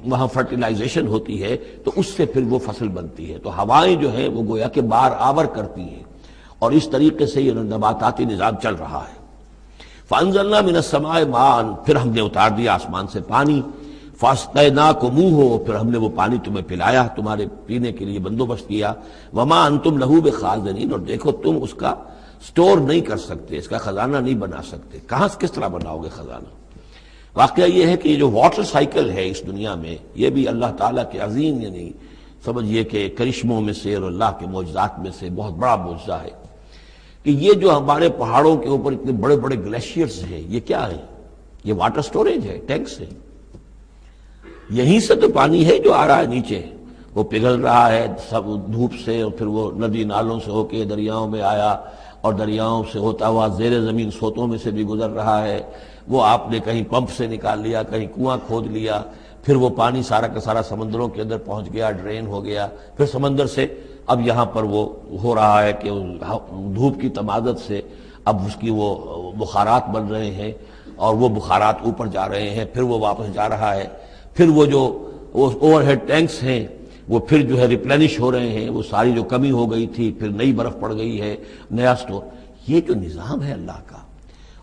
وہاں فرٹیلائزیشن ہوتی ہے تو اس سے پھر وہ فصل بنتی ہے۔ تو ہوائیں جو ہیں وہ گویا کہ بار آور کرتی ہیں، اور اس طریقے سے یہ نباتاتی نظام چل رہا ہے۔ فَأَنزَلْنَا مِنَ السَّمَاءِ مَاءً، پھر ہم نے اتار دیا آسمان سے پانی، فَاسْقَيْنَاكُمُوهُ، پھر ہم نے وہ پانی تمہیں پلایا، تمہارے پینے کے لیے بندوبست کیا۔ وَمَا أَنْتُمْ لَهُ بِخَازِنِينَ، اور دیکھو تم اس کا سٹور نہیں کر سکتے، اس کا خزانہ نہیں بنا سکتے۔ کہاں کس طرح بناؤ گے خزانہ؟ واقعہ یہ ہے کہ یہ جو واٹر سائیکل ہے اس دنیا میں، یہ بھی اللہ تعالیٰ کے عظیم، یعنی سمجھئے کہ کرشموں میں سے اور اللہ کے معجزات میں سے بہت بڑا معجزہ ہے کہ یہ جو ہمارے پہاڑوں کے اوپر اتنے بڑے بڑے گلیشیئرز ہیں، یہ کیا ہے؟ یہ واٹر سٹوریج ہے، ٹینکس ہے۔ یہیں سے تو پانی ہے جو آ رہا ہے نیچے، وہ پگھل رہا ہے سب دھوپ سے، اور پھر وہ ندی نالوں سے ہو کے دریاؤں میں آیا، اور دریاؤں سے ہوتا ہوا زیر زمین سوتوں میں سے بھی گزر رہا ہے۔ وہ آپ نے کہیں پمپ سے نکال لیا، کہیں کنواں کھود لیا، پھر وہ پانی سارا کا سارا سمندروں کے اندر پہنچ گیا، ڈرین ہو گیا، پھر سمندر سے اب یہاں پر وہ ہو رہا ہے کہ دھوپ کی تمادت سے اب اس کی وہ بخارات بن رہے ہیں، اور وہ بخارات اوپر جا رہے ہیں، پھر وہ واپس جا رہا ہے، پھر وہ جو اوور ہیڈ ٹینکس ہیں وہ پھر جو ہے ریپلینش ہو رہے ہیں، وہ ساری جو کمی ہو گئی تھی پھر نئی برف پڑ گئی ہے، نیا سٹور۔ یہ جو نظام ہے اللہ کا،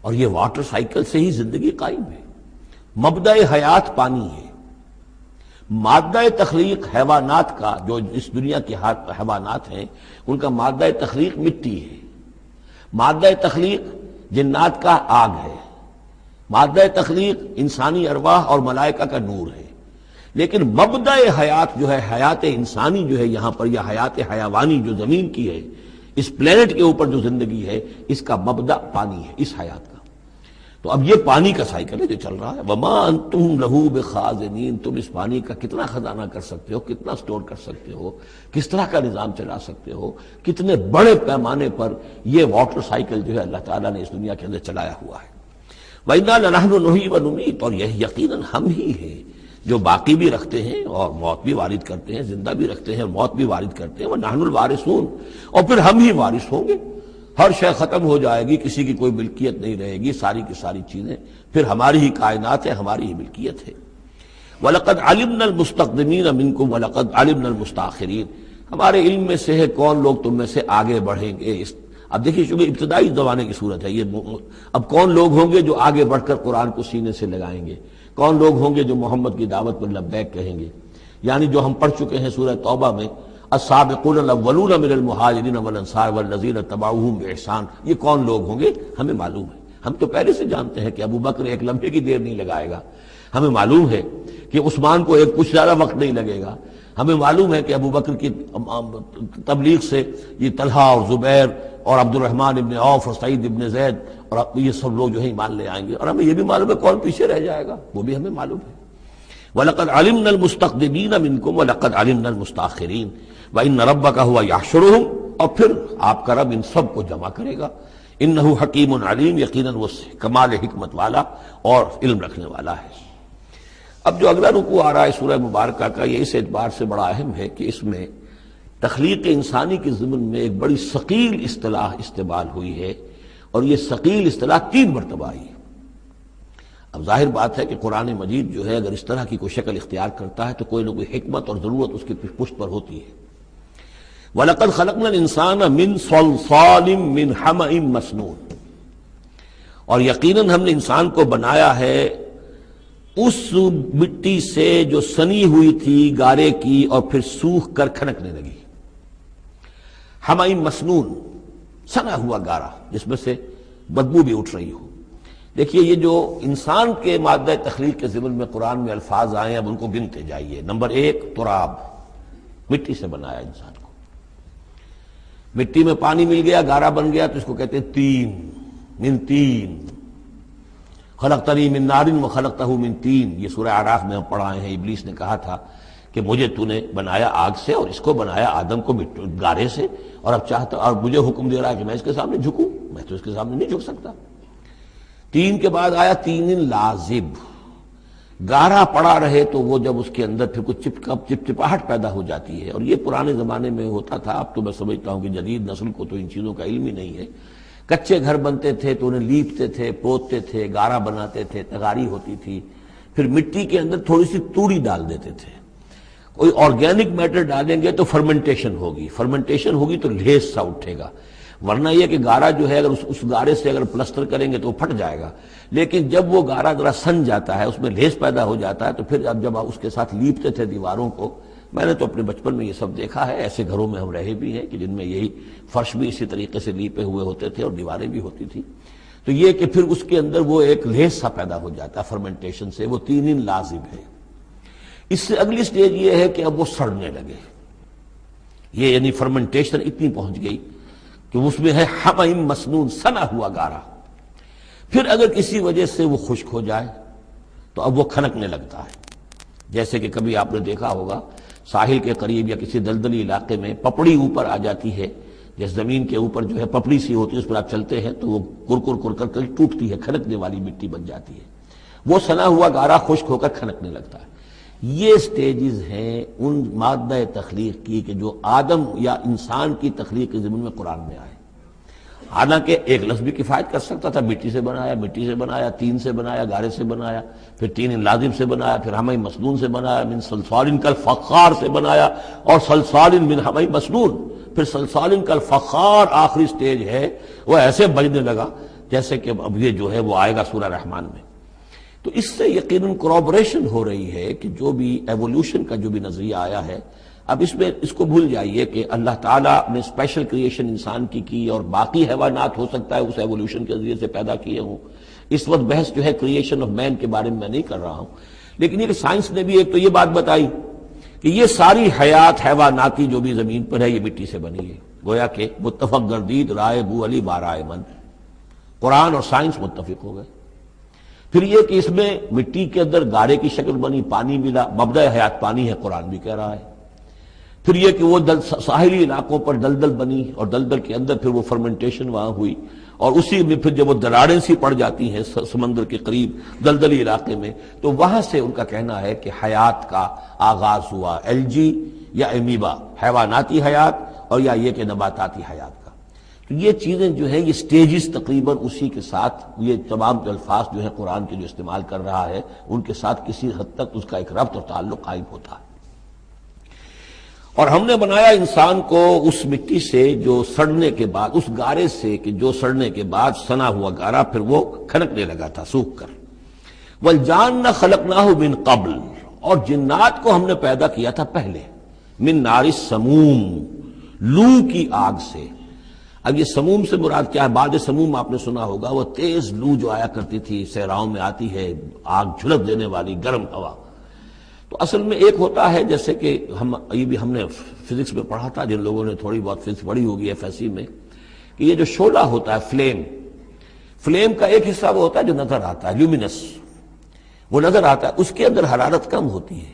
اور یہ واٹر سائیکل سے ہی زندگی قائم ہے۔ مبدأ حیات پانی ہے، مادہ تخلیق حیوانات کا، جو اس دنیا کے حیوانات ہیں ان کا مادہ تخلیق مٹی ہے، مادہ تخلیق جنات کا آگ ہے، مادہ تخلیق انسانی ارواح اور ملائکہ کا نور ہے، لیکن مبدأ حیات جو ہے، حیات انسانی جو ہے یہاں پر، یا حیات حیوانی جو زمین کی ہے، اس پلینٹ کے اوپر جو زندگی ہے، اس کا مبدأ پانی ہے، اس حیات کا۔ تو اب یہ پانی کا سائیکل ہے جو چل رہا ہے۔ وَمَا أَنْتُمْ لَهُ بِخَازِنِينَ، تم اس پانی کا کتنا خزانہ کر سکتے ہو، کتنا سٹور کر سکتے ہو، کس طرح کا نظام چلا سکتے ہو، کتنے بڑے پیمانے پر یہ واٹر سائیکل جو ہے اللہ تعالیٰ نے اس دنیا کے اندر چلایا ہوا ہے۔ وَإِنَّا لَنَحْنُ نُحْيِي وَنُمِيتُ، اور یہ یقیناً ہم ہی ہیں جو باقی بھی رکھتے ہیں اور موت بھی وارد کرتے ہیں، زندہ بھی رکھتے ہیں اور موت بھی وارد کرتے ہیں، وَنَحْنُ الْوَارِثُونَ، اور پھر ہم ہی وارث ہوں گے۔ ہر شے ختم ہو جائے گی، کسی کی کوئی ملکیت نہیں رہے گی، ساری کی ساری چیزیں پھر ہماری ہی کائنات ہے، ہماری ہی ملکیت ہے۔ وَلَقَدْ عَلِمْنَا الْمُسْتَقْدِمِينَ مِنْكُمْ وَلَقَدْ عَلِمْنَا الْمُسْتَأْخِرِينَ، ہمارے علم میں سے ہے کون لوگ تم میں سے آگے بڑھیں گے۔ اب دیکھیے چونکہ ابتدائی زمانے کی صورت ہے یہ، اب کون لوگ ہوں گے جو آگے بڑھ کر قرآن کو سینے سے لگائیں گے، کون لوگ ہوں گے جو محمد کی دعوت پر لبیک کہیں گے، یعنی جو ہم پڑھ چکے ہیں سورہ توبہ میں، السابقون الاولون من المہاجرین والانصار والذین اتبعوہم بإحسان، یہ کون لوگ ہوں گے ہمیں معلوم ہے، ہم تو پہلے سے جانتے ہیں کہ ابو بکر ایک لمحے کی دیر نہیں لگائے گا، ہمیں معلوم ہے کہ عثمان کو ایک کچھ زیادہ وقت نہیں لگے گا، ہمیں معلوم ہے کہ ابو بکر کی تبلیغ سے یہ طلحہ اور زبیر اور عبد الرحمن ابن عوف اور سعید ابن زید اور یہ سب لوگ جو ہے ایمان لے آئیں گے، اور ہمیں یہ بھی معلوم ہے کون پیچھے رہ جائے گا، وہ بھی ہمیں معلوم ہے۔ وَلَقَدْ عَلِمْنَا الْمُسْتَقْدِمِينَ مِنْكُمْ وَلَقَدْ عَلِمْنَا الْمُسْتَأْخِرِينَ وَإِنَّ رَبَّكَ هُوَ يَحْشُرُهُمْ، اور پھر آپ کا رب ان سب کو جمع کرے گا۔ إِنَّهُ حَكِيمٌ عَلِيمٌ، یقیناً وہ کمال حکمت والا اور علم رکھنے والا ہے۔ اب جو اگلا رکوع آ رہا ہے سورہ مبارکہ کا، یہ اس اعتبار سے بڑا اہم ہے کہ اس میں تخلیق انسانی کے ضمن میں ایک بڑی ثقیل اصطلاح استعمال ہوئی ہے، اور یہ ثقیل اصطلاح 3 مرتبہ آئی ہے۔ اب ظاہر بات ہے کہ قرآن مجید جو ہے اگر اس طرح کی کوئی شکل اختیار کرتا ہے تو کوئی نہ کوئی حکمت اور ضرورت اس کی پشت پر ہوتی ہے۔ وَلَقَدْ خَلَقْنَا الْإِنسَانَ مِنْ صَلْصَالٍ مِّنْ حَمَإٍ مَّسْنُونٍ، اور یقیناً ہم نے انسان کو بنایا ہے اس مٹی سے جو سنی ہوئی تھی گارے کی اور پھر سوکھ کر کھنکنے لگی۔ حَمَإٍ مَّسْنُون، سنا ہوا گارا جس میں سے بدبو بھی اٹھ رہی ہو۔ دیکھیے یہ جو انسان کے مادہ تخلیق کے ضمن میں قرآن میں الفاظ آئے ہیں، اب ان کو گنتے جائیے۔ نمبر 1 تراب، مٹی سے بنایا انسان کو، مٹی میں پانی مل گیا گارا بن گیا تو اس کو کہتے ہیں تین، من تین، خلقتنی من نار وخلقتہ من تین، یہ سورہ اعراف میں ہم پڑھائے ہیں۔ ابلیس نے کہا تھا کہ مجھے تو نے بنایا آگ سے اور اس کو بنایا آدم کو گارے سے، اور اب چاہتا اور مجھے حکم دے رہا ہے کہ میں اس کے سامنے جھکوں، میں تو اس کے سامنے نہیں جھک سکتا۔ تین کے بعد آیا تین لازب، گارا پڑا رہے تو وہ جب اس کے اندر پھر کچھ چپچپاہٹ پیدا ہو جاتی ہے، اور یہ پرانے زمانے میں ہوتا تھا، اب تو میں سمجھتا ہوں کہ جدید نسل کو تو ان چیزوں کا علم ہی نہیں ہے۔ کچے گھر بنتے تھے تو انہیں لیپتے تھے، پوتتے تھے، گارا بناتے تھے، تغاری ہوتی تھی، پھر مٹی کے اندر تھوڑی سی توڑی ڈال دیتے تھے۔ کوئی آرگینک میٹر ڈالیں گے تو فرمنٹیشن ہوگی، فرمنٹیشن ہوگی تو لیس سا اٹھے گا، ورنہ یہ کہ گارا جو ہے اگر اس گارے سے اگر پلسٹر کریں گے تو وہ پھٹ جائے گا، لیکن جب وہ گارا ذرا سن جاتا ہے، اس میں لیس پیدا ہو جاتا ہے، تو پھر اب جب اس کے ساتھ لیپتے تھے دیواروں کو، میں نے تو اپنے بچپن میں یہ سب دیکھا ہے، ایسے گھروں میں ہم رہے بھی ہیں کہ جن میں یہی فرش بھی اسی طریقے سے لیپے ہوئے ہوتے تھے اور دیواریں بھی ہوتی تھی، تو یہ کہ پھر اس کے اندر وہ ایک لیس سا پیدا ہو جاتا ہے فرمنٹیشن سے، وہ تین لازم ہے۔ اس سے اگلی سٹیج یہ ہے کہ اب وہ سڑنے لگے، یہ یعنی فرمنٹیشن اتنی پہنچ گئی کہ اس میں ہے حَمَإٍ مَّسْنُون، سنا ہوا گارا۔ پھر اگر کسی وجہ سے وہ خشک ہو جائے تو اب وہ کھنکنے لگتا ہے، جیسے کہ کبھی آپ نے دیکھا ہوگا ساحل کے قریب یا کسی دلدلی علاقے میں پپڑی اوپر آ جاتی ہے، جس زمین کے اوپر جو ہے پپڑی سی ہوتی ہے، اس پر آپ چلتے ہیں تو وہ کر کر ٹوٹتی ہے، کھنکنے والی مٹی بن جاتی ہے، وہ سنا ہوا گارا خشک ہو کر کھنکنے لگتا ہے۔ یہ سٹیجز ہیں ان مادہ تخلیق کی کہ جو آدم یا انسان کی تخلیق کے ضمن میں قرآن میں آئے۔ حالانکہ ایک لفظ بھی کفایت کر سکتا تھا، مٹی سے بنایا، تین سے بنایا، گارے سے بنایا، پھر تین لازم سے بنایا، پھر حَمَإٍ مَّسْنُون سے بنایا، من صلصال کالفخار سے بنایا، اور صلصال من حَمَإٍ مَّسْنُون، پھر صلصال کالفخار آخری سٹیج ہے، وہ ایسے بجنے لگا جیسے کہ اب یہ جو ہے وہ آئے گا سورہ رحمان میں۔ تو اس سے یقیناً کورابریشن ہو رہی ہے کہ جو بھی ایوولوشن کا جو بھی نظریہ آیا ہے، اب اس میں اس کو بھول جائیے کہ اللہ تعالیٰ نے اسپیشل کریشن انسان کی اور باقی حیوانات ہو سکتا ہے اس ایوولوشن کے ذریعے سے پیدا کیے ہوں۔ اس وقت بحث جو ہے کریشن آف مین کے بارے میں نہیں کر رہا ہوں، لیکن یہ کہ سائنس نے بھی ایک تو یہ بات بتائی کہ یہ ساری حیات حیواناتی جو بھی زمین پر ہے یہ مٹی سے بنی ہے، گویا کہ متفق گردید رائے بو علی بارائے من، قرآن اور سائنس متفق ہو گئے۔ پھر یہ کہ اس میں مٹی کے اندر گارے کی شکل بنی، پانی ملا، مبدأ حیات پانی ہے، قرآن بھی کہہ رہا ہے۔ پھر یہ کہ وہ ساحلی علاقوں پر دلدل بنی اور دلدل کے اندر پھر وہ فرمنٹیشن وہاں ہوئی، اور اسی میں پھر جب وہ دراڑیں سی پڑ جاتی ہیں سمندر کے قریب دلدلی علاقے میں، تو وہاں سے ان کا کہنا ہے کہ حیات کا آغاز ہوا، الجی یا امیبا، حیواناتی حیات، اور یا یہ کہ نباتاتی حیات کا۔ تو یہ چیزیں جو ہیں یہ سٹیجز تقریباً اسی کے ساتھ، یہ تمام الفاظ جو ہیں قرآن کے جو استعمال کر رہا ہے ان کے ساتھ کسی حد تک اس کا ایک ربط اور تعلق قائم ہوتا ہے۔ اور ہم نے بنایا انسان کو اس مٹی سے جو سڑنے کے بعد، اس گارے سے کہ جو سڑنے کے بعد سنا ہوا گارا پھر وہ کھنکنے لگا تھا سوکھ کر۔ وَالْجَانَّ خَلَقْنَاهُ مِنْ قَبْلِ، اور جنات کو ہم نے پیدا کیا تھا پہلے، من نار السموم، لو کی آگ سے۔ اب یہ سموم سے مراد کیا ہے؟ بعد سموم آپ نے سنا ہوگا، وہ تیز لو جو آیا کرتی تھی، صحراؤں میں آتی ہے، آگ جھلس دینے والی گرم ہوا۔ تو اصل میں ایک ہوتا ہے جیسے کہ ہم نے فزکس میں پڑھا تھا، جن لوگوں نے تھوڑی بہت فزکس پڑھی ہوگی ایف ایس سی میں، کہ یہ جو شعلہ ہوتا ہے فلیم کا ایک حصہ وہ ہوتا ہے جو نظر آتا ہے، لیومینس، وہ نظر آتا ہے، اس کے اندر حرارت کم ہوتی ہے،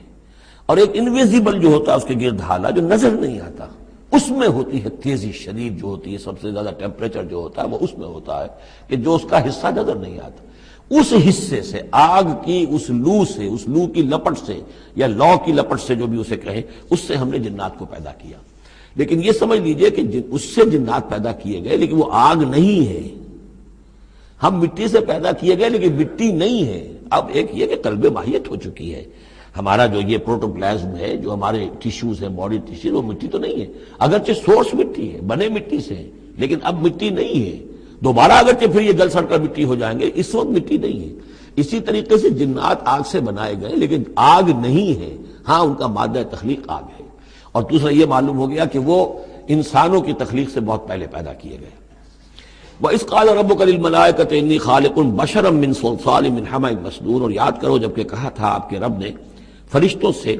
اور ایک انویزیبل جو ہوتا ہے اس کے گرد حالہ جو نظر نہیں آتا، اس میں ہوتی ہے تیزی شدید جو ہوتی ہے، سب سے زیادہ ٹیمپریچر جو ہوتا ہے وہ اس میں ہوتا ہے کہ جو اس کا حصہ نظر نہیں آتا۔ اس حصے سے، آگ کی اس لو کی لپٹ سے، یا لو کی لپٹ سے جو بھی اسے کہیں، اس سے ہم نے جنات کو پیدا کیا۔ لیکن یہ سمجھ لیجئے کہ اس سے جنات پیدا کیے گئے، لیکن وہ آگ نہیں ہے۔ ہم مٹی سے پیدا کیے گئے لیکن مٹی نہیں ہے۔ اب ایک یہ کہ قلب ماہیت ہو چکی ہے، ہمارا جو یہ پروٹوپلازم ہے، جو ہمارے ٹیشوز ہیں، باڈی ٹیشوز، وہ مٹی تو نہیں ہے، اگرچہ سورس مٹی ہے، بنے مٹی سے ہیں، لیکن اب مٹی نہیں ہے۔ دوبارہ اگرچہ پھر یہ گل سڑ کر مٹی ہو جائیں گے، اس وقت مٹی نہیں ہے۔ اسی طریقے سے جنات آگ سے بنائے گئے لیکن آگ نہیں ہے، ہاں ان کا مادہ تخلیق آگ ہے۔ اور دوسرا یہ معلوم ہو گیا کہ وہ انسانوں کی تخلیق سے بہت پہلے پیدا کیے گئے۔ وَإِذْ قَالَ رَبُّكَ لِلْمَلَائِكَةِ إِنِّي خَالِقٌ بَشَرًا مِّن صَلْصَالٍ مِّنْ حَمَإٍ مَّسْنُونٍ، اور یاد کرو جب کہ کہا تھا آپ کے رب نے فرشتوں سے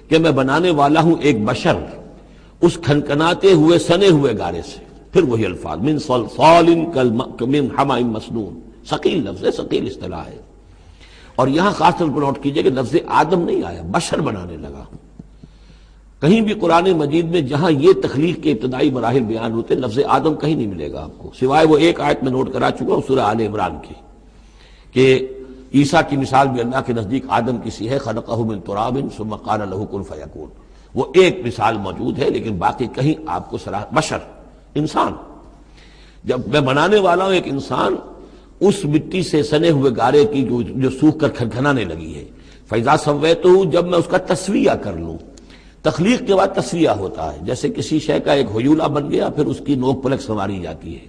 کہ میں بنانے والا ہوں ایک بشر اس کھنکھناتے ہوئے سنے ہوئے گارے سے۔ پھر وہی الفاظ من صلصال من حمأ مسنون، ثقیل لفظ ہے، ثقیل اصطلاح ہے۔ اور یہاں خاص طور پر نوٹ کیجئے کہ لفظ آدم نہیں آیا، بشر بنانے لگا ہوں۔ کہیں بھی قرآن مجید میں جہاں یہ تخلیق کے ابتدائی مراحل بیان ہوتے ہیں، لفظ آدم کہیں نہیں ملے گا آپ کو، سوائے وہ ایک آیت میں نوٹ کرا چکا ہوں سورہ آل عمران کی، کہ عیسیٰ کی مثال بھی اللہ کے نزدیک آدم کی سی ہے، خلقہ من تراب ثم قال له کن فیکون، وہ ایک مثال موجود ہے، لیکن باقی کہیں آپ کو بشر، انسان، جب میں بنانے والا ہوں ایک انسان اس مٹی سے سنے ہوئے گارے کی جو سوکھ کر کھنکھنانے لگی ہے، فَإِذَا سَوَّيْتُهُ، جب میں اس کا تسویہ کر لوں۔ تخلیق کے بعد تسویہ ہوتا ہے، جیسے کسی شے کا ایک ہیولہ بن گیا، پھر اس کی نوک پلک سنواری جاتی ہے۔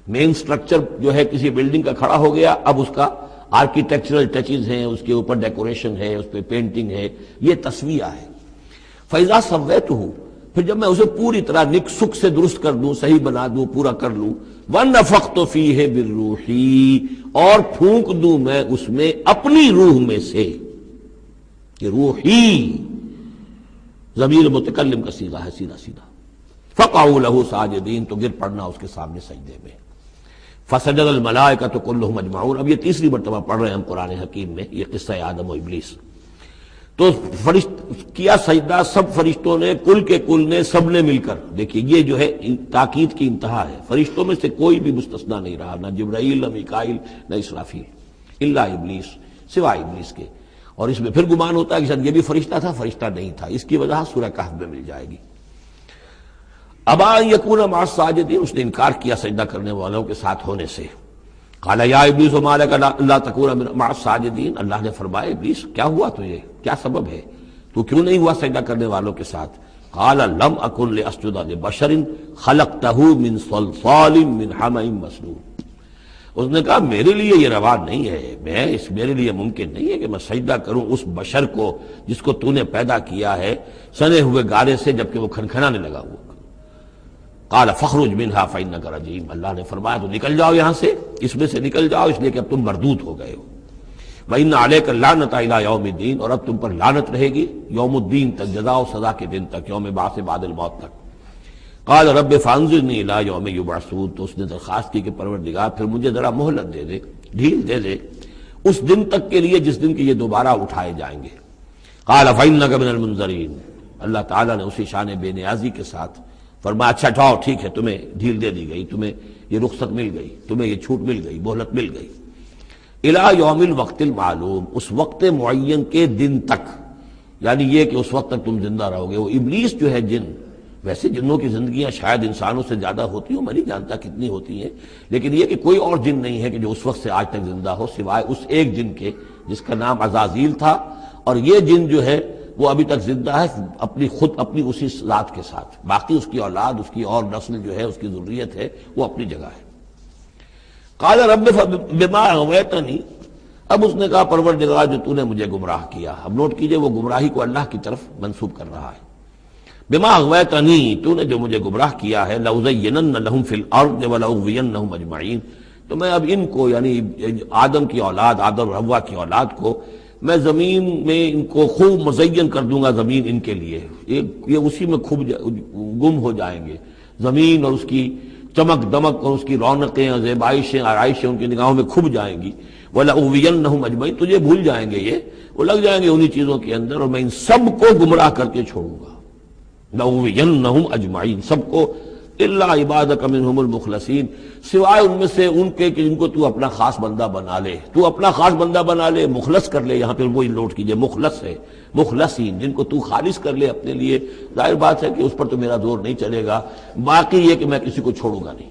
مین سٹرکچر جو ہے کسی بلڈنگ کا کھڑا ہو گیا، اب اس کا آرکیٹیکچرل ٹچز ہیں، اس کے اوپر ڈیکوریشن ہے، اس پہ پینٹنگ ہے، یہ تسویہ ہے۔ فَإِذَا سَوَّيْتُهُ، پھر جب میں اسے پوری طرح نک سک سے درست کر دوں، صحیح بنا دوں، پورا کر لوں، وَنَفَخْتُ فِيهِ مِن رُوحِي، اور پھونک دوں میں اس میں اپنی روح میں سے، کہ روحی ضمیر متکلم کا صیغہ ہے سیدھا سیدھا۔ فَقَعُوا لَهُ سَاجِدِينَ، تو گر پڑنا اس کے سامنے سجدے میں۔ فَسَجَدَ الْمَلَائِكَةُ كُلُّهُمْ أَجْمَعُونَ، اب یہ تیسری مرتبہ پڑھ رہے ہیں ہم قرآن حکیم میں یہ قصہ آدم و ابلیس۔ تو کیا سجدہ سب فرشتوں نے، کل کے کل نے، سب نے مل کر۔ دیکھیے یہ جو ہے تاکید کی انتہا ہے، فرشتوں میں سے کوئی بھی مستثنیٰ نہیں رہا، نہ جبرائیل، نہ میکائیل، نہ اسرافیل، الا ابلیس، سوائے ابلیس کے۔ اور اس میں پھر گمان ہوتا ہے کہ شاید یہ بھی فرشتہ تھا، فرشتہ نہیں تھا، اس کی وجہ سورہ کہف میں مل جائے گی۔ ابا ان یکون مع الساجدین، اس نے انکار کیا سجدہ کرنے والوں کے ساتھ ہونے سے۔ قال یا ابلیس ما لک الا تکون مع الساجدین، اللہ نے فرمایا ابلیس کیا ہوا تجھے، کیا سبب ہے، تو کیوں نہیں ہوا سجدہ کرنے والوں کے ساتھ؟ قال لم اکن لاسجد لبشر خلقتہ من صلصال من حمأ مسنون، اس نے کہا میرے لیے یہ روا نہیں ہے، میرے لیے ممکن نہیں ہے کہ میں سجدہ کروں اس بشر کو جس کو تو نے پیدا کیا ہے سنے ہوئے گارے سے، جبکہ وہ کھنکھنانے لگا ہوا۔ قال فاخرج منها فإنك رجيم، اللہ نے فرمایا تو نکل جاؤ یہاں سے، اس میں سے نکل جاؤ، اس لیے کہ اب تم مردود ہو گئے ہو۔ وإن عليك اللعنة إلى يوم الدين، اور اب تم پر لعنت رہے گی یوم الدین تک، جزا و سزا کے دن تک، یوم بعث بعد الموت تک۔ قال رب فانظرني إلى يوم يبعثون، تو اس نے درخواست کی کہ پروردگار پھر مجھے ذرا مہلت دے دے، ڈھیل دے دے اس دن تک کے لیے جس دن کے یہ دوبارہ اٹھائے جائیں گے۔ قال فإنك من المنظرين، اللہ تعالیٰ نے اسی شان بے نیازی کے ساتھ فرمایا اچھا جاؤ ٹھیک ہے، تمہیں ڈھیل دے دی گئی، تمہیں یہ رخصت مل گئی، تمہیں یہ چھوٹ مل گئی، مہلت مل گئی، الی یوم الوقت المعلوم، اس وقت معین کے دن تک، یعنی یہ کہ اس وقت تک تم زندہ رہو گے۔ وہ ابلیس جو ہے جن، ویسے جنوں کی زندگیاں شاید انسانوں سے زیادہ ہوتی ہوں، میں نہیں جانتا کتنی ہوتی ہیں، لیکن یہ کہ کوئی اور جن نہیں ہے کہ جو اس وقت سے آج تک زندہ ہو سوائے اس ایک جن کے جس کا نام عزازیل تھا، اور یہ جن جو ہے وہ ابھی تک زندہ ہے اپنی اسی ذات کے ساتھ، باقی اس کی اولاد، اس کی اور نسل جو ہے، اس کی ذریت ہے، وہ اپنی جگہ ہے۔ قال رب بما اغویتنی، اب اس نے کہا پروردگار جو تو نے مجھے گمراہ کیا، اب نوٹ کیجئے وہ گمراہی کو اللہ کی طرف منسوب کر رہا ہے، بما اغویتنی، تو نے جو مجھے گمراہ کیا ہے، لأزینن لہم فی الارض ولأغوینہم اجمعین، تو میں اب ان کو یعنی آدم کی اولاد، آدم اور حوا کی اولاد کو میں زمین میں ان کو خوب مزین کر دوں گا، زمین ان کے لیے یہ اسی میں گم ہو جائیں گے، زمین اور اس کی چمک دمک اور اس کی رونقیں اور زیبائشیں آرائشیں ان کی نگاہوں میں کھب جائیں گی، وَلَأُغْوِيَنَّهُمْ أَجْمَعِينَ، تجھے بھول جائیں گے، وہ لگ جائیں گے انہی چیزوں کے اندر، اور میں ان سب کو گمراہ کر کے چھوڑوں گا، لَأُغْوِيَنَّهُمْ أَجْمَعِينَ، سب کو، إِلَّا عِبَادَكَ مِنْهُمُ الْمُخْلَصِينَ، سوائے ان میں سے ان کے کہ جن کو تو اپنا خاص بندہ بنا لے، تو اپنا خاص بندہ بنا لے، مخلص کر لے، یہاں پہ وہی نوٹ کیجئے مخلص ہے، مخلصین، جن کو تو خالص کر لے اپنے لیے، ظاہر بات ہے کہ اس پر تو میرا زور نہیں چلے گا، باقی یہ کہ میں کسی کو چھوڑوں گا نہیں۔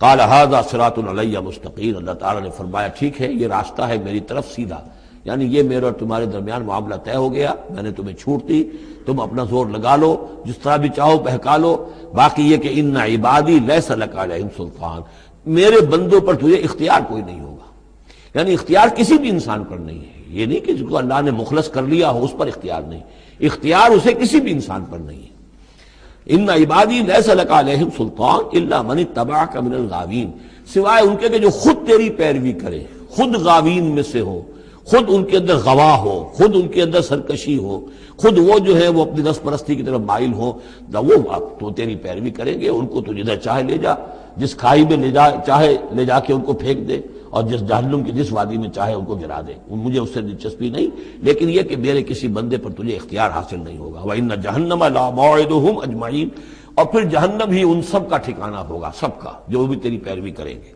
قال ھذا صراط علی مستقیم، اللہ تعالیٰ نے فرمایا ٹھیک ہے یہ راستہ ہے میری طرف سیدھا، یعنی یہ میرے اور تمہارے درمیان معاملہ طے ہو گیا، میں نے تمہیں چھوٹ دی، تم اپنا زور لگا لو، جس طرح بھی چاہو بہکا لو، باقی یہ کہ ان عبادی لیس لک علیہم سلطان، میرے بندوں پر تجھے اختیار کوئی نہیں ہوگا، یعنی اختیار کسی بھی انسان پر نہیں ہے، یہ نہیں کہ جس کو اللہ نے مخلص کر لیا ہو اس پر اختیار نہیں، اختیار اسے کسی بھی انسان پر نہیں ہے۔ ان عبادی لیس لک علیہم سلطان الا من اتبعک من الغاوین، سوائے ان کے کہ جو خود تیری پیروی کرے، خود غاوین میں سے ہو، خود ان کے اندر غوا ہو، خود ان کے اندر سرکشی ہو، خود وہ جو ہے وہ اپنی نفس پرستی کی طرف مائل ہو، وہ تو تیری پیروی کریں گے، ان کو تو جدھر چاہے لے جا، جس کھائی میں چاہے لے جا کے ان کو پھینک دے، اور جس جہنم کی جس وادی میں چاہے ان کو گرا دے، مجھے اس سے دلچسپی نہیں، لیکن یہ کہ میرے کسی بندے پر تجھے اختیار حاصل نہیں ہوگا۔ وَإِنَّ جَهَنَّمَ لَمَوْعِدُهُمْ أَجْمَعِينَ، اور پھر جہنم ہی ان سب کا ٹھکانہ ہوگا، سب کا جو بھی تیری پیروی کریں گے۔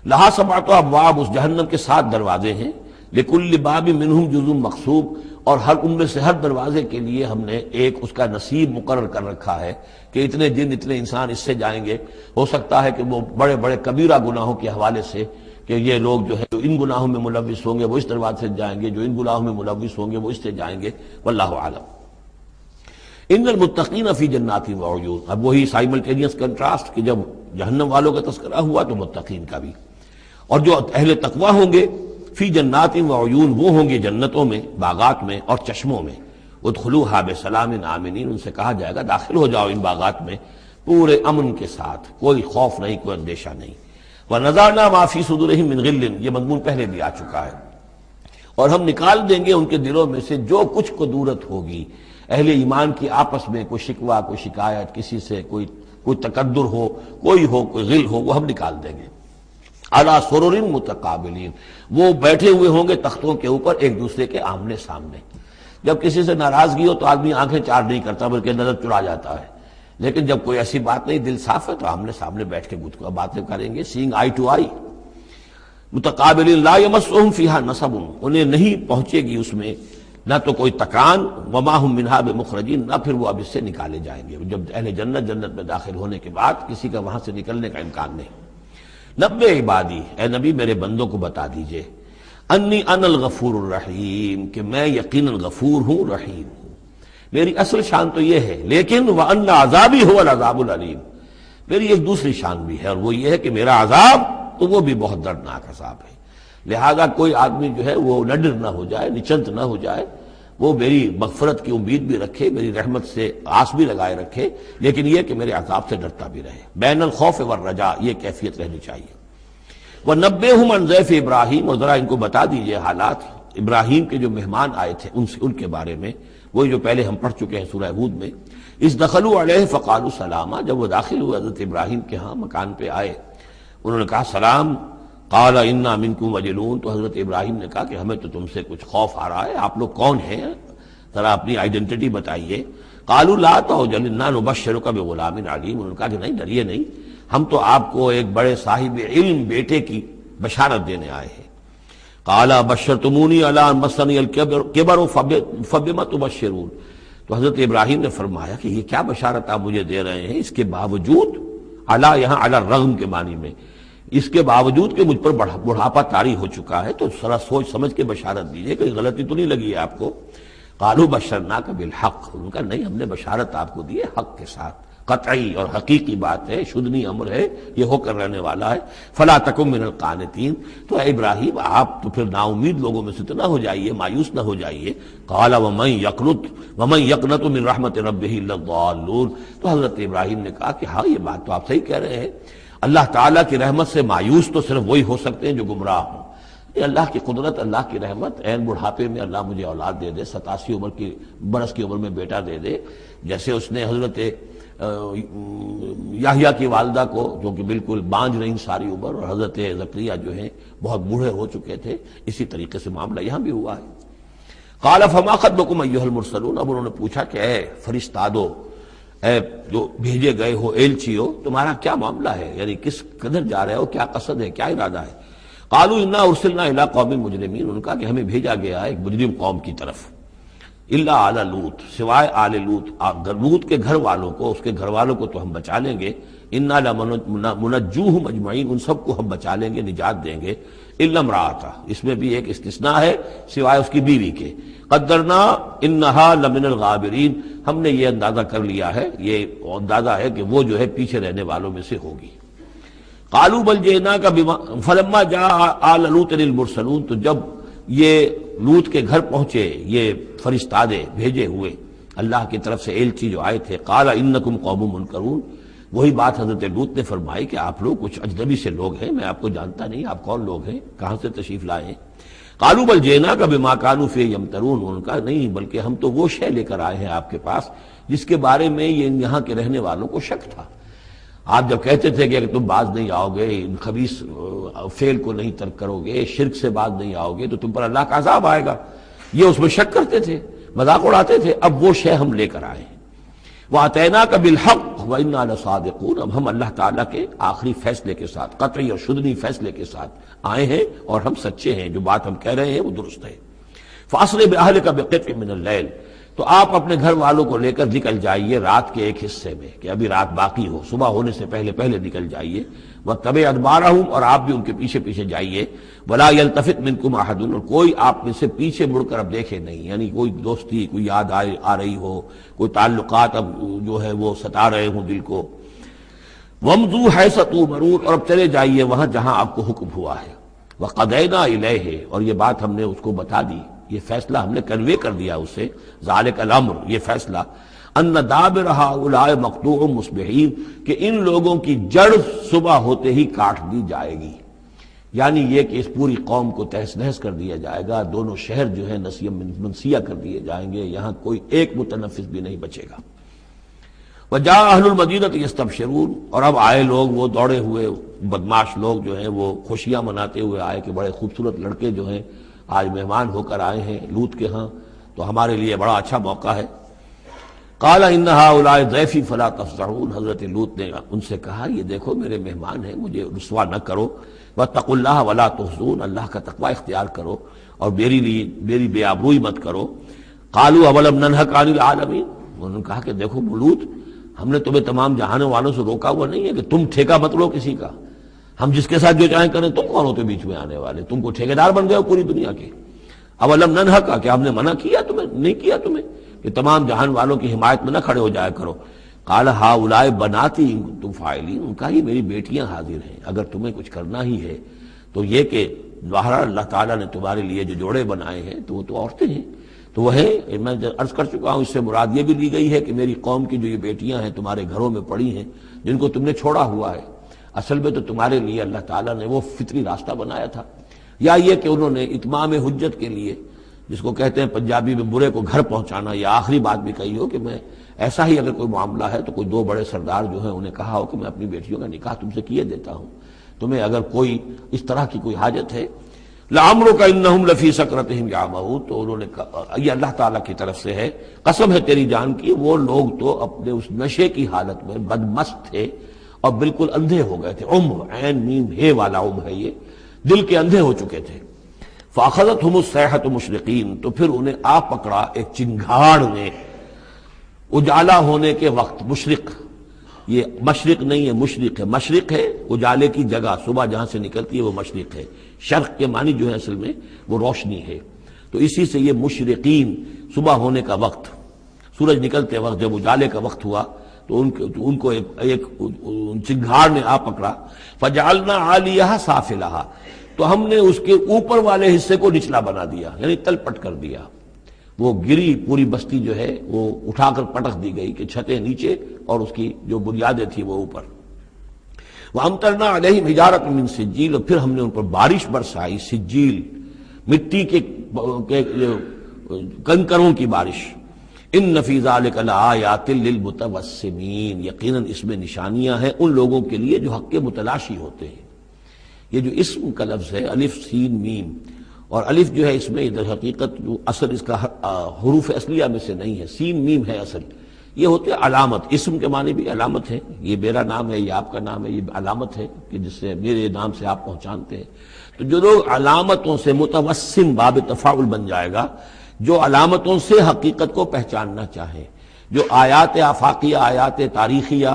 لہا سبعۃ ابواب، اس جہنم کے 7 دروازے ہیں، لکل باب منہم جزء مقسوم، اور ہر ان میں سے ہر دروازے کے لیے ہم نے ایک اس کا نصیب مقرر کر رکھا ہے کہ اتنے جن اتنے انسان اس سے جائیں گے، ہو سکتا ہے کہ وہ بڑے بڑے کبیرہ گناہوں کے حوالے سے کہ یہ لوگ جو ہے جو ان گناہوں میں ملوث ہوں گے وہ اس دروازے سے جائیں گے، جو ان گناہوں میں ملوث ہوں گے وہ اس سے جائیں گے، واللہ اعلم۔ ان المتقین فی جنات وعیون، اب وہی سائملٹینیس کنٹراسٹ کہ جب جہنم والوں کا تذکرہ ہوا تو متقین کا بھی، اور جو اہل تقوی ہوں گے فی جنات وعیون، وہ ہوں گے جنتوں میں، باغات میں اور چشموں میں، ادخلوها بسلام آمنین، ان سے کہا جائے گا داخل ہو جاؤ ان باغات میں پورے امن کے ساتھ، کوئی خوف نہیں، کوئی اندیشہ نہیں۔ وَنَزَعْنَا مَا فِي صُدُورِهِم مِّن غِلٍّ، یہ مضمون پہلے بھی آ چکا ہے، اور ہم نکال دیں گے ان کے دلوں میں سے جو کچھ قدورت ہوگی، اہل ایمان کی آپس میں کوئی شکوہ، کوئی شکایت، کسی سے کوئی تکدر ہو، کوئی غل ہو، وہ ہم نکال دیں گے۔ عَلَىٰ سُرُرٍ مُتَقَابِلِينَ، وہ بیٹھے ہوئے ہوں گے تختوں کے اوپر ایک دوسرے کے آمنے سامنے۔ جب کسی سے ناراضگی ہو تو آدمی آنکھیں چار نہیں کرتا بلکہ نظر چرا جاتا ہے، لیکن جب کوئی ایسی بات نہیں، دل صاف ہے، تو آمنے سامنے بیٹھ کے باتیں کریں گے، سینگ آئی ٹو آئی۔ متقابلین لا یمسہم فیہا نصب، انہیں نہیں پہنچے گی اس میں نہ تو کوئی تکان، وما ہم منہا بمخرجین، نہ پھر وہ اب اس سے نکالے جائیں گے۔ جب اہل جنت میں داخل ہونے کے بعد کسی کا وہاں سے نکلنے کا امکان نہیں۔ نبئ عبادی، اے نبی میرے بندوں کو بتا دیجئے، انی انا الغفور الرحیم، کہ میں یقیناً غفور ہوں، رحیم ہوں۔ میری اصل شان تو یہ ہے، لیکن وان عذابی هو العذاب العلیم، میری ایک دوسری شان بھی ہے، اور وہ یہ ہے کہ میرا عذاب تو وہ بھی بہت دردناک عذاب ہے۔ لہذا کوئی آدمی جو ہے وہ نڈر نہ ہو جائے، نچنت نہ ہو جائے، وہ میری مغفرت کی امید بھی رکھے، میری رحمت سے آس بھی لگائے رکھے، لیکن یہ کہ میرے عذاب سے ڈرتا بھی رہے۔ بین الخوف والرجاء، یہ کیفیت رہنی چاہیے۔ وَنَبِّئْهُمْ عَنْ ضَيْفِ ابراہیم، اور ذرا ان کو بتا دیجئے حالات ابراہیم کے جو مہمان آئے تھے ان کے بارے میں، وہی جو پہلے ہم پڑھ چکے ہیں سورہ ہود میں۔ اِذْ دَخَلُوا عَلَيْهِ فَقَالُوا سَلَامًا، جب وہ داخل ہوئے حضرت ابراہیم کے ہاں مکان پہ آئے، انہوں نے کہا سلام۔ قَالَ إِنَّا مِنْكُمْ وَجِلُونَ، تو حضرت ابراہیم نے کہا کہ ہمیں تو تم سے کچھ خوف آ رہا ہے، آپ لوگ کون ہیں؟ ذرا اپنی آئیڈینٹی بتائیے. قالوا لا تعجل انا نبشرک بغلام علیم. انہوں نے کہا کہ نہیں ڈریے نہیں، ہم تو آپ کو ایک بڑے صاحب علم بیٹے کی بشارت دینے آئے ہیں. قال بشرتمونی علی ان مسنی الکبر فبما تبشرون. تو حضرت ابراہیم نے فرمایا کہ یہ کیا بشارت آپ مجھے دے رہے ہیں، اس کے باوجود، علی یہاں علی الرغم کے معنی میں، اس کے باوجود کہ مجھ پر بڑھاپا طاری ہو چکا ہے، تو ذرا سوچ سمجھ کے بشارت دیجیے، کوئی غلطی تو نہیں لگی ہے آپ کو. قالوا بشرناک بالحق. ان کا نہیں، ہم نے بشارت آپ کو دی ہے حق کے ساتھ، قطعی اور حقیقی بات ہے، شدنی امر ہے، یہ ہو کر رہنے والا ہے. فلا تکن من القانتین. تو اے ابراہیم آپ تو پھر نا امید لوگوں میں سے تو نہ ہو جائیے، مایوس نہ ہو جائیے. قال ومن یقنط من رحمت ربہ الا الضالون. تو حضرت ابراہیم نے کہا کہ ہاں یہ بات تو آپ صحیح کہہ رہے ہیں، اللہ تعالیٰ کی رحمت سے مایوس تو صرف وہی ہو سکتے ہیں جو گمراہ ہوں. یہ اللہ کی قدرت، اللہ کی رحمت، عین بڑھاپے میں اللہ مجھے اولاد دے دے، 87 برس کی عمر میں بیٹا دے دے، جیسے اس نے حضرت یحییٰ کی والدہ کو، جو کہ بالکل بانجھ رہی ساری عمر، اور حضرت زکریا جو ہیں بہت بوڑھے ہو چکے تھے، اسی طریقے سے معاملہ یہاں بھی ہوا ہے. قال فما خطبکم ایھا المرسلون. اب انہوں نے پوچھا کہ اے فرشتادو، اے جو بھیجے گئے ہو، ایلچی ہو، تمہارا کیا معاملہ ہے، یعنی کس قدر جا رہے ہو، کیا قصد ہے، کیا ارادہ ہے. قالوا انا ارسلنا الی قوم مجرمین. ان کا کہ ہمیں بھیجا گیا ہے ایک مجرم قوم کی طرف. الا آل لوط، سوائے آل لوط، لوط کے گھر والوں کو، اس کے گھر والوں کو تو ہم بچا لیں گے. انا لمنجوہم اجمعین. ان سب کو ہم بچا لیں گے، نجات دیں گے. الا امرأتہ، اس میں بھی ایک استثناء ہے، سوائے اس کی بیوی کے. قدرنا انہا لمن الغابرین. ہم نے یہ اندازہ کر لیا ہے، یہ اندازہ ہے کہ وہ جو ہے پیچھے رہنے والوں میں سے ہوگی. قالوا بل جئناک بما فلما جاء آل لوط المرسلون. تو جب یہ لوط کے گھر پہنچے یہ فرشتادے بھیجے ہوئے اللہ کی طرف سے ایلچی جو آئے تھے، قال انکم قوم منکرون. وہی بات حضرت لوط نے فرمائی کہ آپ لوگ کچھ اجنبی سے لوگ ہیں، میں آپ کو جانتا نہیں، آپ کون لوگ ہیں، کہاں سے تشریف لائے ہیں. قالوا بل جئناک بما كانوا فيه يمترون. ان کا نہیں، بلکہ ہم تو وہ شے لے کر آئے ہیں آپ کے پاس جس کے بارے میں یہاں کے رہنے والوں کو شک تھا. آپ جب کہتے تھے کہ اگر تم باز نہیں آؤ گے، ان خبیث فعل کو نہیں ترک کرو گے، شرک سے باز نہیں آؤ گے، تو تم پر اللہ کا عذاب آئے گا، یہ اس میں شک کرتے تھے، مذاق اڑاتے تھے. اب وہ شے ہم لے کر آئے ہیں. وَأَتَيْنَاكَ بِالْحَقِّ وَإِنَّا لَصَادِقُونَ. اب ہم اللہ تعالیٰ کے آخری فیصلے کے ساتھ، قطعی اور شدنی فیصلے کے ساتھ آئے ہیں، اور ہم سچے ہیں، جو بات ہم کہہ رہے ہیں وہ درست ہے. فَأَسْرِ بِأَهْلِكَ بِقِطْعٍ مِّنَ اللَّيْلِ. تو آپ اپنے گھر والوں کو لے کر نکل جائیے رات کے ایک حصے میں، کہ ابھی رات باقی ہو، صبح ہونے سے پہلے پہلے نکل جائیے. وَاتَّبِعْ أَدْبَارَهُمْ. اور آپ بھی ان کے پیچھے پیچھے جائیے. وَلَا يَلْتَفِتْ مِنْكُمْ أَحَدٌ. اور کوئی آپ میں سے پیچھے مڑ کر اب دیکھے نہیں، یعنی کوئی دوستی، کوئی یاد آ رہی ہو، کوئی تعلقات اب جو ہے وہ ستا رہے ہوں دل کو. وَامْضُوا حَيْثَ تُؤْمَرُونَ. اور اب چلے جائیے وہاں جہاں آپ کو حکم ہوا ہے. وَقَضَيْنَا إِلَيْهِ. اور یہ بات ہم نے اس کو بتا دی، یہ فیصلہ ہم نے کنوے کر دیا اسے. ذالک الامر، یہ فیصلہ، ان دابر ہؤلاء مقطوع مصبحین، کہ ان لوگوں کی جڑ صبح ہوتے ہی کاٹ دی جائے گی. یعنی یہ کہ اس پوری قوم کو تہس نہس کر دیا جائے گا، دونوں شہر جو ہیں نسیہ منسیہ کر دیے جائیں گے، یہاں کوئی ایک متنفس بھی نہیں بچے گا. وجاء اہل المدینہ یستبشرون. اور اب آئے لوگ، وہ دوڑے ہوئے بدماش لوگ جو ہیں، وہ خوشیاں مناتے ہوئے آئے کہ بڑے خوبصورت لڑکے جو ہیں آج مہمان ہو کر آئے ہیں لوط کے ہاں، تو ہمارے لیے بڑا اچھا موقع ہے. قال ان هؤلاء ضیفی فلا تفضحون. حضرت لوط نے ان سے کہا یہ دیکھو میرے مہمان ہیں، مجھے رسوا نہ کرو. واتقوا اللہ ولا تخزون. اللہ کا تقوی اختیار کرو اور میری بے آبروئی مت کرو. قالوا اولم ننهک عن العالمین. انہوں نے کہا کہ دیکھو لوط، ہم نے تمہیں تمام جہانوں والوں سے روکا ہوا نہیں ہے کہ تم ٹھیکہ مت لو کسی کا، ہم جس کے ساتھ جو چاہیں کریں، تم کون ہوتے بیچ میں آنے والے، تم کو ٹھیکیدار بن گئے ہو پوری دنیا کے. اولم ننہک، کہ ہم نے منع کیا تمہیں، نہیں کیا تمہیں کہ تمام جہان والوں کی حمایت میں نہ کھڑے ہو جایا کرو. قال ہؤلاء بناتی ان کنتم فاعلین. ان کا یہ میری بیٹیاں حاضر ہیں، اگر تمہیں کچھ کرنا ہی ہے تو یہ کہ ظاہر اللہ تعالیٰ نے تمہارے لیے جو جوڑے بنائے ہیں تو وہ تو عورتیں ہیں. تو وہ ہے، میں عرض کر چکا ہوں، اس سے مراد یہ بھی لی گئی ہے کہ میری قوم کی جو یہ بیٹیاں ہیں تمہارے گھروں میں پڑی ہیں، جن کو تم نے چھوڑا ہوا ہے، اصل میں تو تمہارے لیے اللہ تعالیٰ نے وہ فطری راستہ بنایا تھا. یا یہ کہ انہوں نے اتمام حجت کے لیے، جس کو کہتے ہیں پنجابی میں برے کو گھر پہنچانا، یا آخری بات بھی کہی ہو کہ میں ایسا ہی اگر کوئی معاملہ ہے تو کوئی دو بڑے سردار جو ہیں انہیں کہا ہو کہ میں اپنی بیٹیوں کا نکاح تم سے کیے دیتا ہوں، تمہیں اگر کوئی اس طرح کی کوئی حاجت ہے. لعمرک انہم لفی سکرتہم یعمہون، تو انہوں نے کہا، یہ اللہ تعالیٰ کی طرف سے ہے، قسم ہے تیری جان کی، وہ لوگ تو اپنے اس نشے کی حالت میں بدمست تھے اور بالکل اندھے ہو گئے تھے. عمر، عین میم ہے والا عمر ہے یہ، دل کے اندھے ہو چکے تھے. فاخذتہم الصیحۃ مشرقین، تو پھر انہیں آ پکڑا ایک چنگھاڑ نے اجالا ہونے کے وقت. مشرق، یہ مشرق نہیں ہے، مشرق ہے. مشرق ہے اجالے کی جگہ، صبح جہاں سے نکلتی ہے وہ مشرق ہے. شرق کے معنی جو ہے اصل میں وہ روشنی ہے، تو اسی سے یہ مشرقین، صبح ہونے کا وقت، سورج نکلتے وقت جب اجالے کا وقت ہوا تو ان کو ایک چنگھاڑ نے آ پکڑا. فجعلنا عالیہا سافلہا، تو ہم نے اس کے اوپر والے حصے کو نچلا بنا دیا، یعنی تل پٹ کر دیا. وہ گری، پوری بستی جو ہے وہ اٹھا کر پٹک دی گئی کہ چھتیں نیچے اور اس کی جو بنیادیں تھیں وہ اوپر. وَأَمْطَرْنَا عَلَيْهِمْ حِجَارَةً مِّن سِجِّيلٍ، اور پھر ہم نے ان پر بارش برسائی، سجیل، مٹی کے کنکروں کی بارش. ان فی ذلک لآیات للمتوسمین، یقیناً اس میں نشانیاں ہیں ان لوگوں کے لیے جو حق کے متلاشی ہوتے ہیں. یہ جو اسم کا لفظ ہے الف سین میم، اور الف جو ہے اس میں در حقیقت جو اصل اس کا حروف اصلیہ میں سے نہیں ہے، سین میم ہے اصل. یہ ہوتے علامت، اسم کے معنی بھی علامت ہے. یہ میرا نام ہے، یہ آپ کا نام ہے، یہ علامت ہے کہ جس سے میرے نام سے آپ پہچانتے ہیں. تو جو لوگ علامتوں سے، متوسم باب تفاعل بن جائے گا، جو علامتوں سے حقیقت کو پہچاننا چاہیں، جو آیات آفاقیہ، آیات تاریخیہ،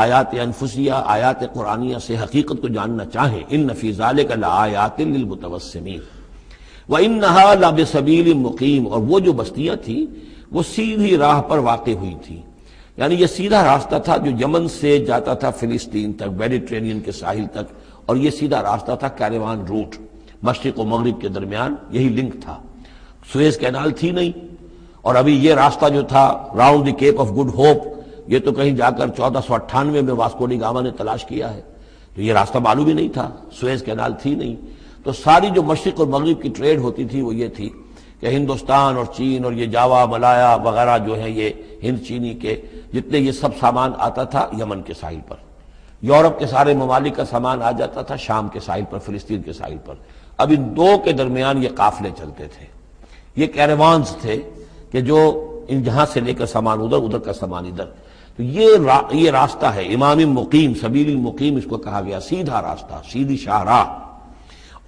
آیات انفسیہ، آیات قرآنیہ سے حقیقت کو جاننا چاہیں. ان فی ذلک لآیات للمتوسمین وَإِنَّهَا لَبِسَبِيلٍ مُقِيمٍ، اور وہ جو بستیاں تھیں وہ سیدھی راہ پر واقع ہوئی تھی. یعنی یہ سیدھا راستہ تھا جو یمن سے جاتا تھا فلسطین تک، میڈیٹرینین کے ساحل تک، اور یہ سیدھا راستہ تھا کیروان روٹ، مشرق و مغرب کے درمیان یہی لنک تھا. سویز کینال تھی نہیں، اور ابھی یہ راستہ جو تھا round the cape of good hope, یہ تو کہیں جا کر 1498 میں واسکو ڈی گاما نے تلاش کیا ہے. تو یہ راستہ معلوم ہی نہیں تھا، سویز کینال تھی نہیں. تو ساری جو مشرق اور مغرب کی ٹریڈ ہوتی تھی وہ یہ تھی کہ ہندوستان اور چین اور یہ جاوا، ملایا وغیرہ جو ہیں، یہ ہند چینی کے جتنے یہ سب سامان آتا تھا یمن کے ساحل پر. یورپ کے سارے ممالک کا سامان آ جاتا تھا شام کے ساحل پر، فلسطین کے ساحل پر. اب ان دو کے درمیان یہ قافلے چلتے تھے، یہ کیروانز تھے کہ جو ان جہاں سے لے کر سامان ادھر، ادھر کا سامان ادھر. تو یہ راستہ ہے امام مقیم، سبیل مقیم اس کو کہا گیا، سیدھا راستہ، سیدھی شاہراہ.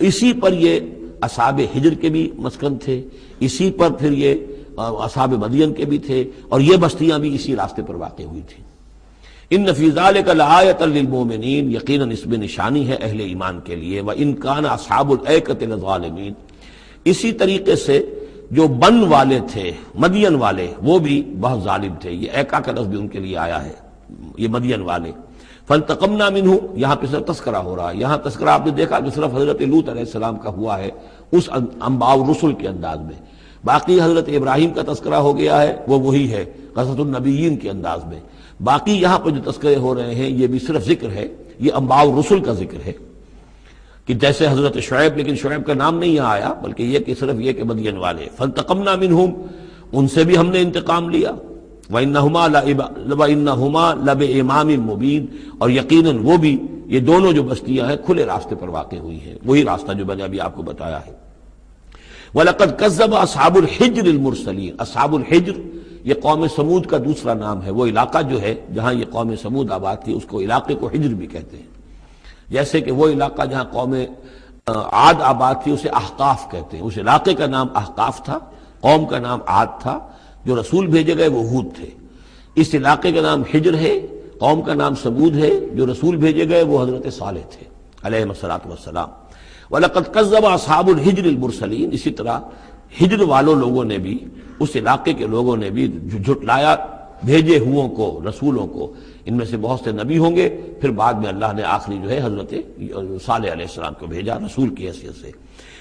اسی پر یہ اصحاب ہجر کے بھی مسکن تھے، اسی پر پھر یہ اصحاب مدین کے بھی تھے، اور یہ بستیاں بھی اسی راستے پر واقع ہوئی تھیں. ان فی ذلک لآیۃ للمؤمنین، یقیناً اس میں نشانی ہے اہل ایمان کے لیے. وان کان اصحاب الایکۃ لظالمین، اسی طریقے سے جو بن والے تھے، مدین والے، وہ بھی بہت ظالم تھے. یہ ایکا کا لفظ بھی ان کے لیے آیا ہے، یہ مدین والے. فانتقمنا منہ، یہاں پہ صرف تذکرہ ہو رہا ہے. یہاں تذکرہ آپ نے دیکھا جو صرف حضرت لوط علیہ السلام کا ہوا ہے اس انباء الرسل کے انداز میں. باقی حضرت ابراہیم کا تذکرہ ہو گیا ہے، وہ وہی ہے قصص النبیین کے انداز میں. باقی یہاں پہ جو تذکرے ہو رہے ہیں یہ بھی صرف ذکر ہے، یہ انباء الرسل کا ذکر ہے کہ جیسے حضرت شعیب، لیکن شعیب کا نام نہیں یہاں آیا، بلکہ یہ کہ صرف یہ کہ مدین والے. فانتقمنا منہم، ان سے بھی ہم نے انتقام لیا. وَإِنَّهُمَا لَبِإِمَامٍ مُبِينٍ، اور یقیناً وہ بھی، یہ دونوں جو بستیاں ہیں کھلے راستے پر واقع ہوئی ہیں، وہی راستہ جو میں نے ابھی آپ کو بتایا ہے. وَلَقَدْ كَذَّبَ أَصْحَابُ الْحِجْرِ الْمُرْسَلِينَ، اصحاب الحجر یہ قوم سمود کا دوسرا نام ہے. وہ علاقہ جو ہے جہاں یہ قوم سمود آباد تھی اس کو علاقے کو حجر بھی کہتے ہیں. جیسے کہ وہ علاقہ جہاں قوم عاد آباد تھی اسے احقاف کہتے ہیں. اس علاقے کا نام احقاف تھا، قوم کا نام عاد تھا، جو رسول بھیجے گئے وہ ہود تھے. اس علاقے کا نام حجر ہے، قوم کا نام سمود ہے، جو رسول بھیجے گئے وہ حضرت صالح تھے علیہ الصلوۃ والسلام. وَلَقَدْ كَذَّبَ أَصْحَابُ الْحِجْرِ الْمُرْسَلِينَ، اسی طرح ہجر والوں لوگوں نے بھی، اس علاقے کے لوگوں نے بھی جھٹلایا بھیجے ہوں کو، رسولوں کو. ان میں سے بہت سے نبی ہوں گے، پھر بعد میں اللہ نے آخری جو ہے حضرت صالح علیہ السلام کو بھیجا رسول کی حیثیت سے.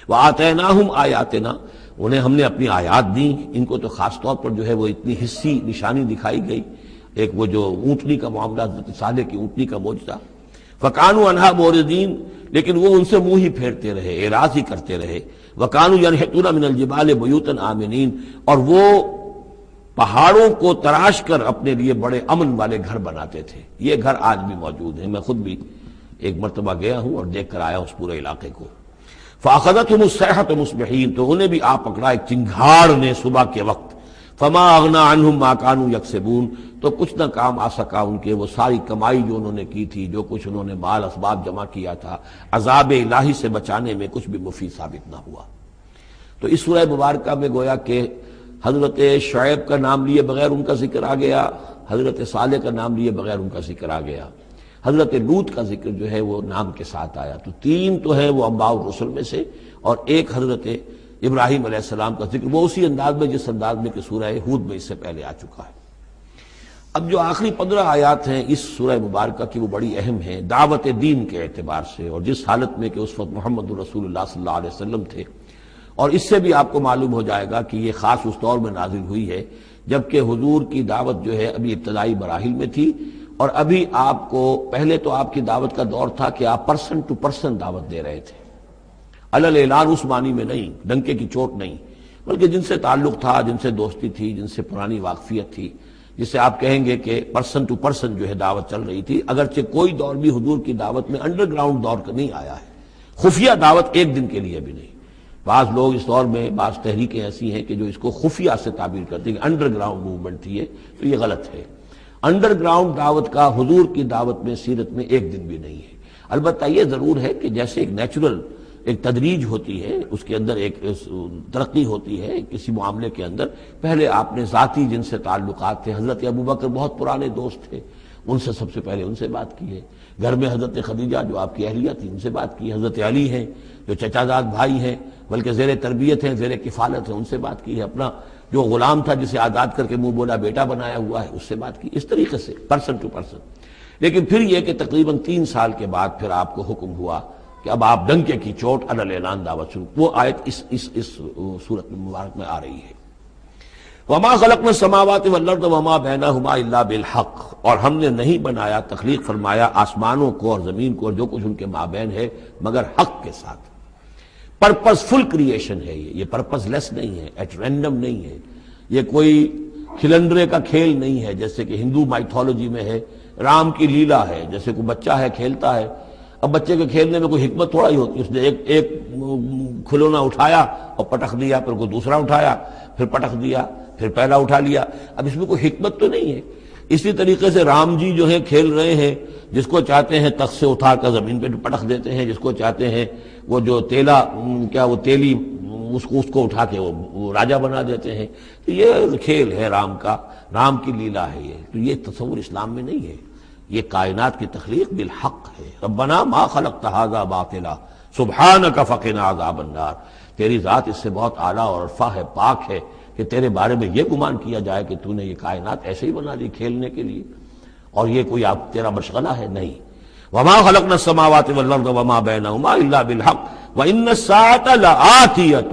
وَآتَيْنَاهُمْ آیَاتِنَا، انہیں ہم نے اپنی آیات دیں. ان کو تو خاص طور پر جو ہے وہ اتنی حصی نشانی دکھائی گئی. ایک وہ جو اونٹنی کا معاملہ، حضرت صالح کی اونٹنی کا معجزہ. فَكَانُوا عَنْهَا مُعْرِضِينَ، لیکن وہ ان سے منہ ہی پھیرتے رہے، اعراض ہی کرتے رہے. وَكَانُوا يَنْحِتُونَ مِنَ الْجِبَالِ بُيُوتًا آمِنِينَ، اور وہ پہاڑوں کو تراش کر اپنے لیے بڑے امن والے گھر بناتے تھے. یہ گھر آج بھی موجود ہیں، میں خود بھی ایک مرتبہ گیا ہوں اور دیکھ کر آیا اس پورے علاقے کو. فاخذتهم الصیحۃ مصبحین، تو انہیں بھی آ پکڑا ایک چنگھاڑ نے صبح کے وقت، فما اغنی عنہم ما کانوا یکسبون، تو کچھ نہ کام آ سکا ان کے وہ ساری کمائی جو انہوں نے کی تھی، جو کچھ انہوں نے مال اسباب جمع کیا تھا، عذاب الہی سے بچانے میں کچھ بھی مفید ثابت نہ ہوا۔ تو اس سورہ مبارکہ میں گویا کہ حضرت شعیب کا نام لیے بغیر ان کا ذکر آ گیا، حضرت صالح کا نام لیے بغیر ان کا ذکر آ گیا، حضرت لوط کا ذکر جو ہے وہ نام کے ساتھ آیا۔ تو تین تو ہے وہ انباء الرسل میں سے، اور ایک حضرت ابراہیم علیہ السلام کا ذکر، وہ اسی انداز میں جس انداز میں کہ سورہ ہود میں اس سے پہلے آ چکا ہے۔ اب جو آخری 15 آیات ہیں اس سورہ مبارکہ کی وہ بڑی اہم ہیں دعوت دین کے اعتبار سے، اور جس حالت میں کہ اس وقت محمد رسول اللہ صلی اللہ علیہ وسلم تھے، اور اس سے بھی آپ کو معلوم ہو جائے گا کہ یہ خاص اس دور میں نازل ہوئی ہے جبکہ حضور کی دعوت جو ہے ابھی ابتدائی مراحل میں تھی، اور ابھی آپ کو پہلے تو آپ کی دعوت کا دور تھا کہ آپ پرسن ٹو پرسن دعوت دے رہے تھے، علل اعلان اس معنی میں نہیں، ڈنکے کی چوٹ نہیں، بلکہ جن سے تعلق تھا، جن سے دوستی تھی، جن سے پرانی واقفیت تھی، جسے آپ کہیں گے کہ پرسن ٹو پرسن جو ہے دعوت چل رہی تھی۔ اگرچہ کوئی دور بھی حضور کی دعوت میں انڈر گراؤنڈ دور کا نہیں آیا ہے، خفیہ دعوت ایک دن کے لیے بھی نہیں۔ بعض لوگ اس دور میں بعض تحریکیں ایسی ہیں کہ جو اس کو خفیہ سے تعبیر کرتے ہیں کہ انڈر گراؤنڈ موومنٹ تھی، تو یہ غلط ہے۔ انڈر گراؤنڈ دعوت کا حضور کی دعوت میں سیرت میں ایک دن بھی نہیں ہے۔ البتہ یہ ضرور ہے کہ جیسے ایک نیچرل ایک تدریج ہوتی ہے، اس کے اندر ایک ترقی ہوتی ہے کسی معاملے کے اندر، پہلے آپ نے ذاتی جن سے تعلقات تھے، حضرت ابوبکر بہت پرانے دوست تھے، ان سے سب سے پہلے ان سے بات کی ہے، گھر میں حضرت خدیجہ جو آپ کی اہلیہ تھی ان سے بات کی، حضرت علی ہیں جو چچا زاد بھائی ہیں بلکہ زیر تربیت ہیں، زیر کفالت ہیں، ان سے بات کی ہے، اپنا جو غلام تھا جسے آزاد کر کے منہ بولا بیٹا بنایا ہوا ہے اس سے بات کی، اس طریقے سے پرسن ٹو پرسن۔ لیکن پھر یہ کہ تقریباً 3 سال کے بعد پھر آپ کو حکم ہوا کہ اب آپ ڈنکے کی چوٹ علل اعلان دعوت شروع، وہ آیت اس صورت مبارک میں آ رہی ہے۔ وما خلقنا السماوات والارض وما بینہما الا بالحق، اور ہم نے نہیں بنایا، تخلیق فرمایا آسمانوں کو اور زمین کو اور جو کچھ ان کے مابین ہے مگر حق کے ساتھ۔ پرپز فل کریشن ہے یہ پرپز لیس نہیں ہے، ایٹ رینڈم نہیں ہے، یہ کوئی کھلندرے کا کھیل نہیں ہے جیسے کہ ہندو مائتھولوجی میں ہے، رام کی لیلا ہے، جیسے کوئی بچہ ہے کھیلتا ہے۔ اب بچے کے کھیلنے میں کوئی حکمت تھوڑا ہی ہوتی ہے، اس نے ایک کھلونا اٹھایا اور پٹخ دیا، پھر کوئی دوسرا اٹھایا پھر پٹخ دیا، پھر پہلا اٹھا لیا، اب اس میں کوئی حکمت تو نہیں ہے۔ اسی طریقے سے رام جی جو ہیں کھیل رہے ہیں، جس کو چاہتے ہیں تخت سے اٹھا کر زمین پہ پٹخ دیتے ہیں، جس کو چاہتے ہیں وہ جو تیلی اس کو اٹھا کے وہ راجا بنا دیتے ہیں، تو یہ کھیل ہے رام کا، رام کی لیلا ہے یہ، تو یہ تصور اسلام میں نہیں ہے، یہ کائنات کی تخلیق بالحق ہے۔ ربنا ما خلقت ھذا باطلا سبحانک فقنا عذاب النار، تیری ذات اس سے بہت اعلیٰ اور عرفہ ہے، پاک ہے کہ تیرے بارے میں یہ گمان کیا جائے کہ تو نے یہ کائنات ایسے ہی بنا دی کھیلنے کے لیے، اور یہ کوئی آپ تیرا مشغلہ ہے، نہیں۔ وما خلقنا السماوات والارض وما بینہما الا بالحق وان الساعة لآتیۃ،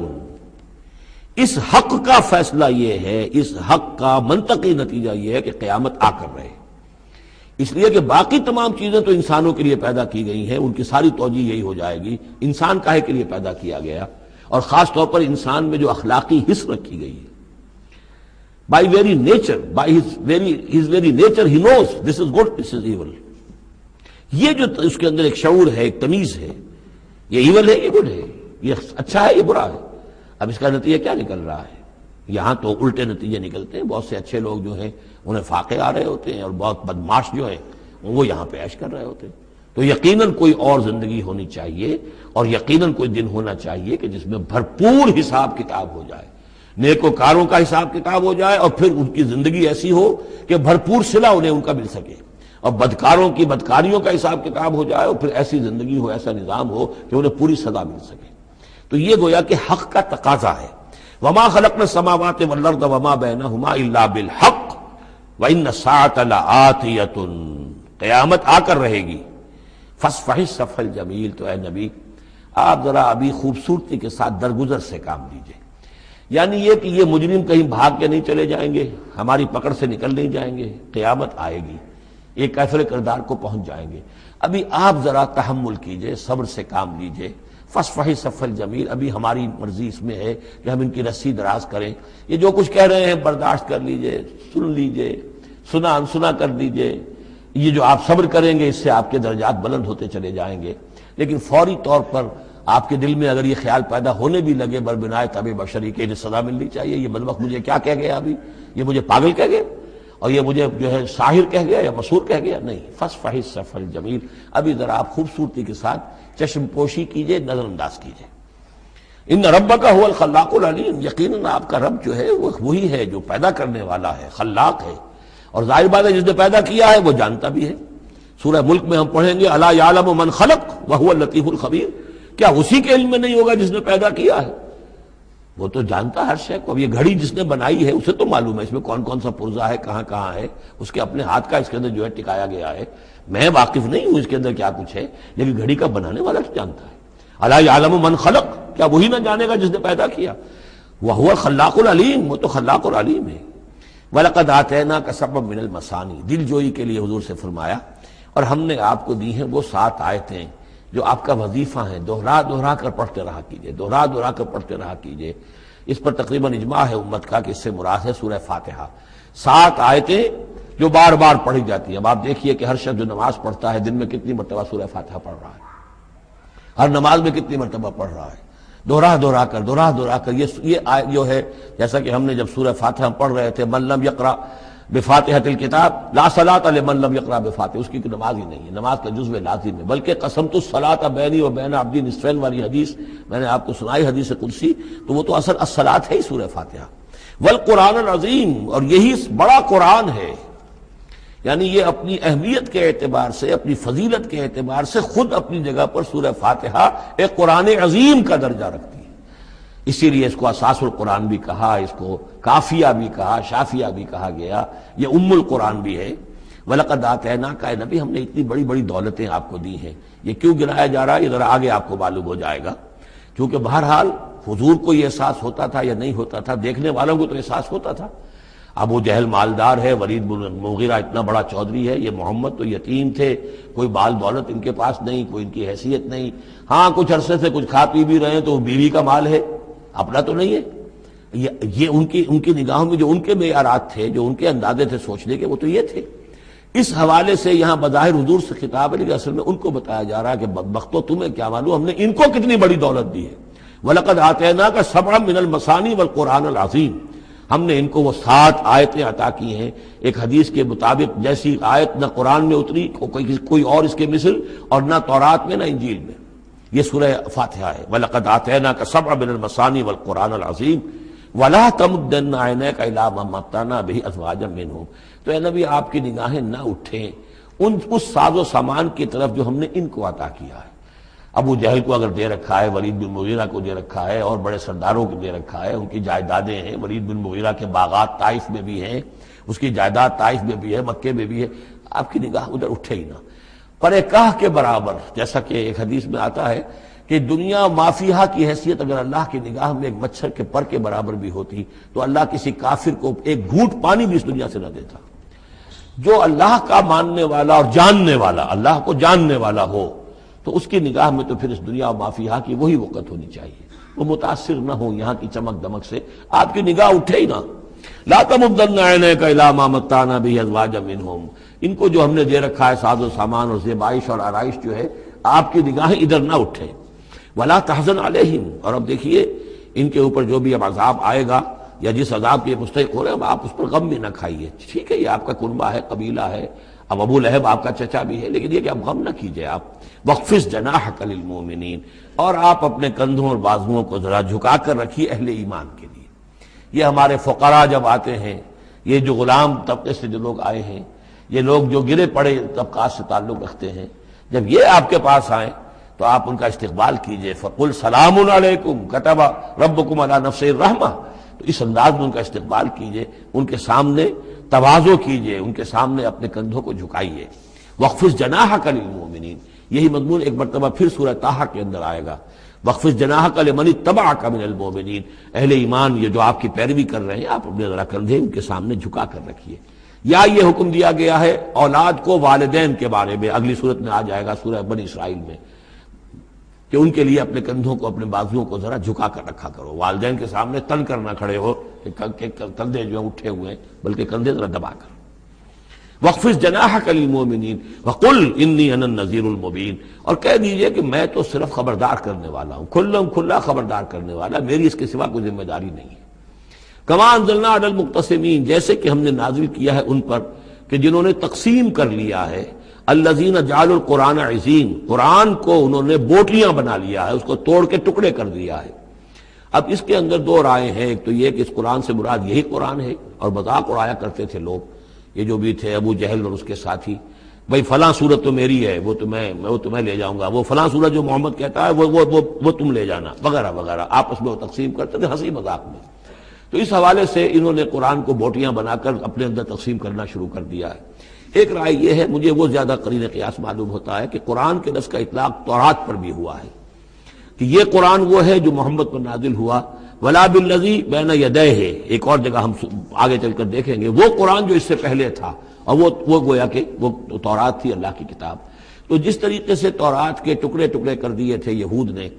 اس حق کا فیصلہ یہ ہے، اس حق کا منطقی نتیجہ یہ ہے کہ قیامت آ کر رہے، اس لیے کہ باقی تمام چیزیں تو انسانوں کے لیے پیدا کی گئی ہیں، ان کی ساری توجہ یہی ہو جائے گی انسان کاہے کے لیے پیدا کیا گیا، اور خاص طور پر انسان میں جو اخلاقی حص رکھی گئی ہے، by very nature, by his very nature he knows this is good this is evil, یہ جو اس کے اندر ایک شعور ہے، ایک تمیز ہے، یہ ایول ہے یہ گڈ ہے، یہ اچھا ہے یہ برا ہے۔ اب اس کا نتیجہ کیا نکل رہا ہے؟ یہاں تو الٹے نتیجے نکلتے ہیں، بہت سے اچھے لوگ جو ہیں انہیں فاقے آ رہے ہوتے ہیں، اور بہت بدماش جو ہیں وہ یہاں پہ عیش کر رہے ہوتے ہیں۔ تو یقیناً کوئی اور زندگی ہونی چاہیے، اور یقیناً کوئی دن ہونا چاہیے کہ جس میں بھرپور حساب کتاب ہو جائے، نیکوکاروں کا حساب کتاب ہو جائے، اور پھر ان کی زندگی ایسی ہو کہ بھرپور صلہ انہیں ان کا مل سکے، اور بدکاروں کی بدکاریوں کا حساب کتاب ہو جائے، اور پھر ایسی زندگی ہو، ایسا نظام ہو کہ انہیں پوری سزا مل سکے۔ تو یہ گویا کہ حق کا تقاضا ہے۔ وما خلقنا السماوات والارض وما بینہما الا بالحق وان الساعة لآتیۃ، قیامت آ کر رہے گی۔ فاصفح الصفح الجمیل، تو اے نبی آپ ذرا ابھی خوبصورتی کے ساتھ درگزر سے کام لیجئے، یعنی یہ کہ یہ مجرم کہیں بھاگ کے نہیں چلے جائیں گے، ہماری پکڑ سے نکل نہیں جائیں گے، قیامت آئے گی، ایک کیفر کردار کو پہنچ جائیں گے۔ ابھی آپ ذرا تحمل کیجئے، صبر سے کام لیجئے۔ فاصفح الصفح الجمیل، ابھی ہماری مرضی اس میں ہے کہ ہم ان کی رسی دراز کریں، یہ جو کچھ کہہ رہے ہیں برداشت کر لیجئے، سن لیجئے، سنا انسنا کر لیجئے، یہ جو آپ صبر کریں گے اس سے آپ کے درجات بلند ہوتے چلے جائیں گے، لیکن فوری طور پر آپ کے دل میں اگر یہ خیال پیدا ہونے بھی لگے بربنائے طبع بشری کے، انہیں سزا ملنی چاہیے، یہ بدبخت مجھے کیا کہہ گیا ابھی، یہ مجھے پاگل کہہ گیا اور یہ مجھے جو ہے ساحر کہہ گیا یا مسحور کہہ گیا، نہیں، فصفح الصفح الجمیل، ابھی ذرا آپ خوبصورتی کے ساتھ چشم پوشی کیجئے، نظر انداز کیجئے۔ ان ربک هو الخلاق العلیم، یقیناً آپ کا رب جو ہے وہ وہی ہے جو پیدا کرنے والا ہے، خلاق ہے، اور ظاہر بات ہے جس نے پیدا کیا ہے وہ جانتا بھی ہے۔ سورہ ملک میں ہم پڑھیں گے الا یعلم من خلق وهو اللطیف الخبیر، کیا اسی کے علم میں نہیں ہوگا جس نے پیدا کیا ہے؟ وہ تو جانتا ہر شے کو۔ اب یہ گھڑی جس نے بنائی ہے اسے تو معلوم ہے اس میں کون کون سا پرزہ ہے، کہاں کہاں ہے، اس کے اپنے ہاتھ کا اس کے اندر جو ہے ٹکایا گیا ہے، میں واقف نہیں ہوں اس کے اندر کیا کچھ ہے، لیکن گھڑی کا بنانے والا تو جانتا ہے۔ الا یعلم من خلق، کیا وہی نہ جانے گا جس نے پیدا کیا؟ وهو الخلاق العلیم، وہ تو خلاق العلیم ہے۔ وَلَقَدْ آتَيْنَاكَ سَبْعًا مِّنَ الْمَثَانِي، دل جوئی کے لیے حضور سے فرمایا، اور ہم نے آپ کو دی ہیں وہ 7 آیتیں جو آپ کا وظیفہ ہیں، دوہرا دوہرا کر پڑھتے رہا کیجئے، دوہرا دوہرا کر پڑھتے رہا کیجئے۔ اس پر تقریباً اجماع ہے امت کا کہ اس سے مراد ہے سورہ فاتحہ، 7 آیتیں جو بار بار پڑھی جاتی ہیں۔ اب آپ دیکھیے کہ ہر شخص جو نماز پڑھتا ہے دن میں کتنی مرتبہ سورہ فاتحہ پڑھ رہا ہے، ہر نماز میں کتنی مرتبہ پڑھ رہا ہے، دوہرا دوہرا کر یہ جو ہے، جیسا کہ ہم نے جب سورہ فاتحہ پڑھ رہے تھے، من لم یقرأ بفاتحۃ الکتاب لا صلاۃ لمن لم یقرأ بفاتحہ، اس کی نماز ہی نہیں ہے، نماز کا جزو لازم ہے۔ بلکہ قسمت الصلاۃ بینی و بین عبدی نصفین والی حدیث میں نے آپ کو سنائی، حدیث قدسی، تو وہ تو اصل الصلاۃ ہے ہی سورہ فاتحہ۔ والقرآن العظیم، اور یہی بڑا قرآن ہے، یعنی یہ اپنی اہمیت کے اعتبار سے، اپنی فضیلت کے اعتبار سے خود اپنی جگہ پر سورہ فاتحہ ایک قرآن عظیم کا درجہ رکھتی ہے۔ اسی لیے اس کو اساس القرآن بھی کہا، اس کو کافیہ بھی کہا، شافیہ بھی کہا گیا، یہ ام القرآن بھی ہے۔ وَلَقَدْ آتَيْنَاكَ، اے نبی ہم نے اتنی بڑی بڑی دولتیں آپ کو دی ہیں۔ یہ کیوں گرایا جا رہا ہے یہ ذرا آگے آپ کو معلوم ہو جائے گا، کیونکہ بہرحال حضور کو یہ احساس ہوتا تھا یا نہیں ہوتا تھا، دیکھنے والوں کو تو احساس ہوتا تھا۔ ابو جہل مالدار ہے، ولید بن مغیرہ اتنا بڑا چودھری ہے، یہ محمد تو یتیم تھے، کوئی بال دولت ان کے پاس نہیں، کوئی ان کی حیثیت نہیں، ہاں کچھ عرصے سے کچھ کھا پی بھی رہے ہیں تو وہ بیوی کا مال ہے، اپنا تو نہیں ہے۔ یہ ان کی نگاہوں میں جو ان کے معیارات تھے، جو ان کے اندازے تھے سوچنے کے، وہ تو یہ تھے۔ اس حوالے سے یہاں بظاہر حضور سے خطاب ہے، لیکن اصل میں ان کو بتایا جا رہا ہے کہ بدبختو تمہیں کیا معلوم ہم نے ان کو کتنی بڑی دولت دی ہے۔ وَلَقَدْ آتَيْنَاكَ سَبْعًا مِّنَ الْمَثَانِي وَالْقُرْآنِ الْعَظِيمِ، ہم نے ان کو وہ 7 آیتیں عطا کی ہیں۔ ایک حدیث کے مطابق جیسی آیت نہ قرآن میں اتری کوئی اور اس کے مثل، اور نہ تورات میں نہ انجیل میں، یہ سورہ فاتحہ ہے۔ وَلَقَدْ آتَيْنَاكَ سَبْعًا مِّنَ الْمَثَانِي وَالْقُرْآنِ الْعَظِيمِ وَلَا تَمُدَّنَّ عَيْنَيْكَ إِلَىٰ مَا مَتَّعْنَا بِهِ أَزْوَاجًا مِّنْهُمْ، تو اے نبی آپ کی نگاہیں نہ اٹھیں اس ساز و سامان کی طرف جو ہم نے ان کو عطا کیا ہے۔ ابو جہل کو اگر دے رکھا ہے، ولید بن مغیرہ کو دے رکھا ہے، اور بڑے سرداروں کو دے رکھا ہے، ان کی جائیدادیں ہیں، ولید بن مغیرہ کے باغات طائف میں بھی ہیں، اس کی جائیداد طائف میں بھی ہے، مکے میں بھی ہے، آپ کی نگاہ ادھر اٹھے ہی نہ۔ پر کاہ کے برابر، جیسا کہ ایک حدیث میں آتا ہے کہ دنیا مافیہا کی حیثیت اگر اللہ کی نگاہ میں ایک مچھر کے پر کے برابر بھی ہوتی تو اللہ کسی کافر کو ایک گھونٹ پانی بھی اس دنیا سے نہ دیتا۔ جو اللہ کا ماننے والا اور جاننے والا، اللہ کو جاننے والا ہو، تو اس کی نگاہ میں تو پھر اس دنیا و مافیہا کی وہی وقت ہونی چاہیے، وہ متاثر نہ ہو یہاں کی چمک دمک سے، آپ کی نگاہ اٹھے ہی نہ۔ لا تمدن عینیک الی ما متعنا بہ ازواجا منہم، ان کو جو ہم نے دے رکھا ہے ساز و سامان اور زیبائش اور آرائش جو ہے، آپ کی نگاہیں ادھر نہ اٹھے۔ ولا تحزن علیہم، اور اب دیکھیے ان کے اوپر جو بھی اب عذاب آئے گا یا جس عذاب کے مستحق ہو رہے ہیں، آپ اس پر غم بھی نہ کھائیے۔ ٹھیک ہے یہ آپ کا کنبہ ہے، قبیلہ ہے، اب ابو لہب آپ کا چچا بھی ہے، لیکن یہ کہ اب غم نہ کیجئے آپ۔ وَاخْفِضْ جَنَاحَكَ لِلْمُؤْمِنِينَ، اور آپ اپنے کندھوں اور بازوؤں کو ذرا جھکا کر رکھیے اہل ایمان کے لیے۔ یہ ہمارے فقراء جب آتے ہیں، یہ جو غلام طبقے سے جو لوگ آئے ہیں، یہ لوگ جو گرے پڑے طبقات سے تعلق رکھتے ہیں، جب یہ آپ کے پاس آئیں تو آپ ان کا استقبال کیجئے۔ فَقُلْ سَلَامٌ عَلَيْكُمْ كَتَبَ رَبُّكُمْ عَلَىٰ نَفْسِهِ الرَّحْمَةَ، تو اس انداز میں ان کا استقبال کیجئے، ان کے سامنے تواضع کیجئے، ان کے سامنے اپنے کندھوں کو جھکائیے۔ وَاخْفِضْ جَنَاحَكَ لِلْمُؤْمِنِينَ، یہی مضمون ایک مرتبہ پھر سورہ طٰہٰ کے اندر آئے گا۔ وَاخْفِضْ جَنَاحَكَ لِمَنِ اتَّبَعَكَ مِنَ الْمُؤْمِنِينَ، اہل ایمان یہ جو آپ کی پیروی کر رہے ہیں، آپ اپنے ذرا کندھے ان کے سامنے جھکا کر رکھیے۔ یا یہ حکم دیا گیا ہے اولاد کو والدین کے بارے میں، اگلی صورت میں آ جائے گا سورہ بنی اسرائیل میں، کہ ان کے لیے اپنے کندھوں کو اپنے بازوؤں کو ذرا جھکا کر رکھا کرو، والدین کے سامنے تن کر نہ کھڑے ہو کہ کندھے جو ہیں اٹھے ہوئے ہیں، بلکہ کندھے ذرا دبا کر۔ وَاخْفِضْ جَنَاحَكَ لِلْمُؤْمِنِينَ وَقُلْ إِنِّي أَنَا النَّذِيرُ الْمُبِينُ، اور کہہ دیجئے کہ میں تو صرف خبردار کرنے والا ہوں، کھلا خبردار کرنے والا، میری اس کے سوا کوئی ذمہ داری نہیں ہے۔ کما انزلنا علی المقتسمین، جیسے کہ ہم نے نازل کیا ہے ان پر کہ جنہوں نے تقسیم کر لیا ہے، الذین جعلوا القرآن عضین، قرآن کو انہوں نے بوٹیاں بنا لیا ہے، اس کو توڑ کے ٹکڑے کر دیا ہے۔ اب اس کے اندر دو رائے ہیں، ایک تو یہ کہ اس قرآن سے مراد یہی قرآن ہے، اور مذاق اڑایا کرتے تھے لوگ، یہ جو بھی تھے ابو جہل اور اس کے ساتھی، بھائی فلاں صورت تو میری ہے، وہ تمہیں لے جاؤں گا، وہ فلاں صورت جو محمد کہتا ہے وہ تم لے جانا، وغیرہ وغیرہ، آپس میں وہ تقسیم کرتے تھے ہنسی مذاق میں۔ تو اس حوالے سے انہوں نے قرآن کو بوٹیاں بنا کر اپنے اندر تقسیم کرنا شروع کر دیا ہے۔ ایک رائے یہ ہے، مجھے وہ زیادہ قرین قیاس معلوم ہوتا ہے کہ قرآن کے لفظ کا اطلاق تورات پر بھی ہوا ہے، کہ یہ قرآن وہ ہے جو محمد پر نازل ہوا، ولا بالذی بین یدیہ، ایک اور جگہ ہم آگے چل کر دیکھیں گے، وہ قرآن جو اس سے پہلے تھا، اور وہ گویا کہ وہ تورات تھی، اللہ کی کتاب۔ تو جس طریقے سے تورات کے ٹکڑے ٹکڑے کر دیے تھے یہود نے،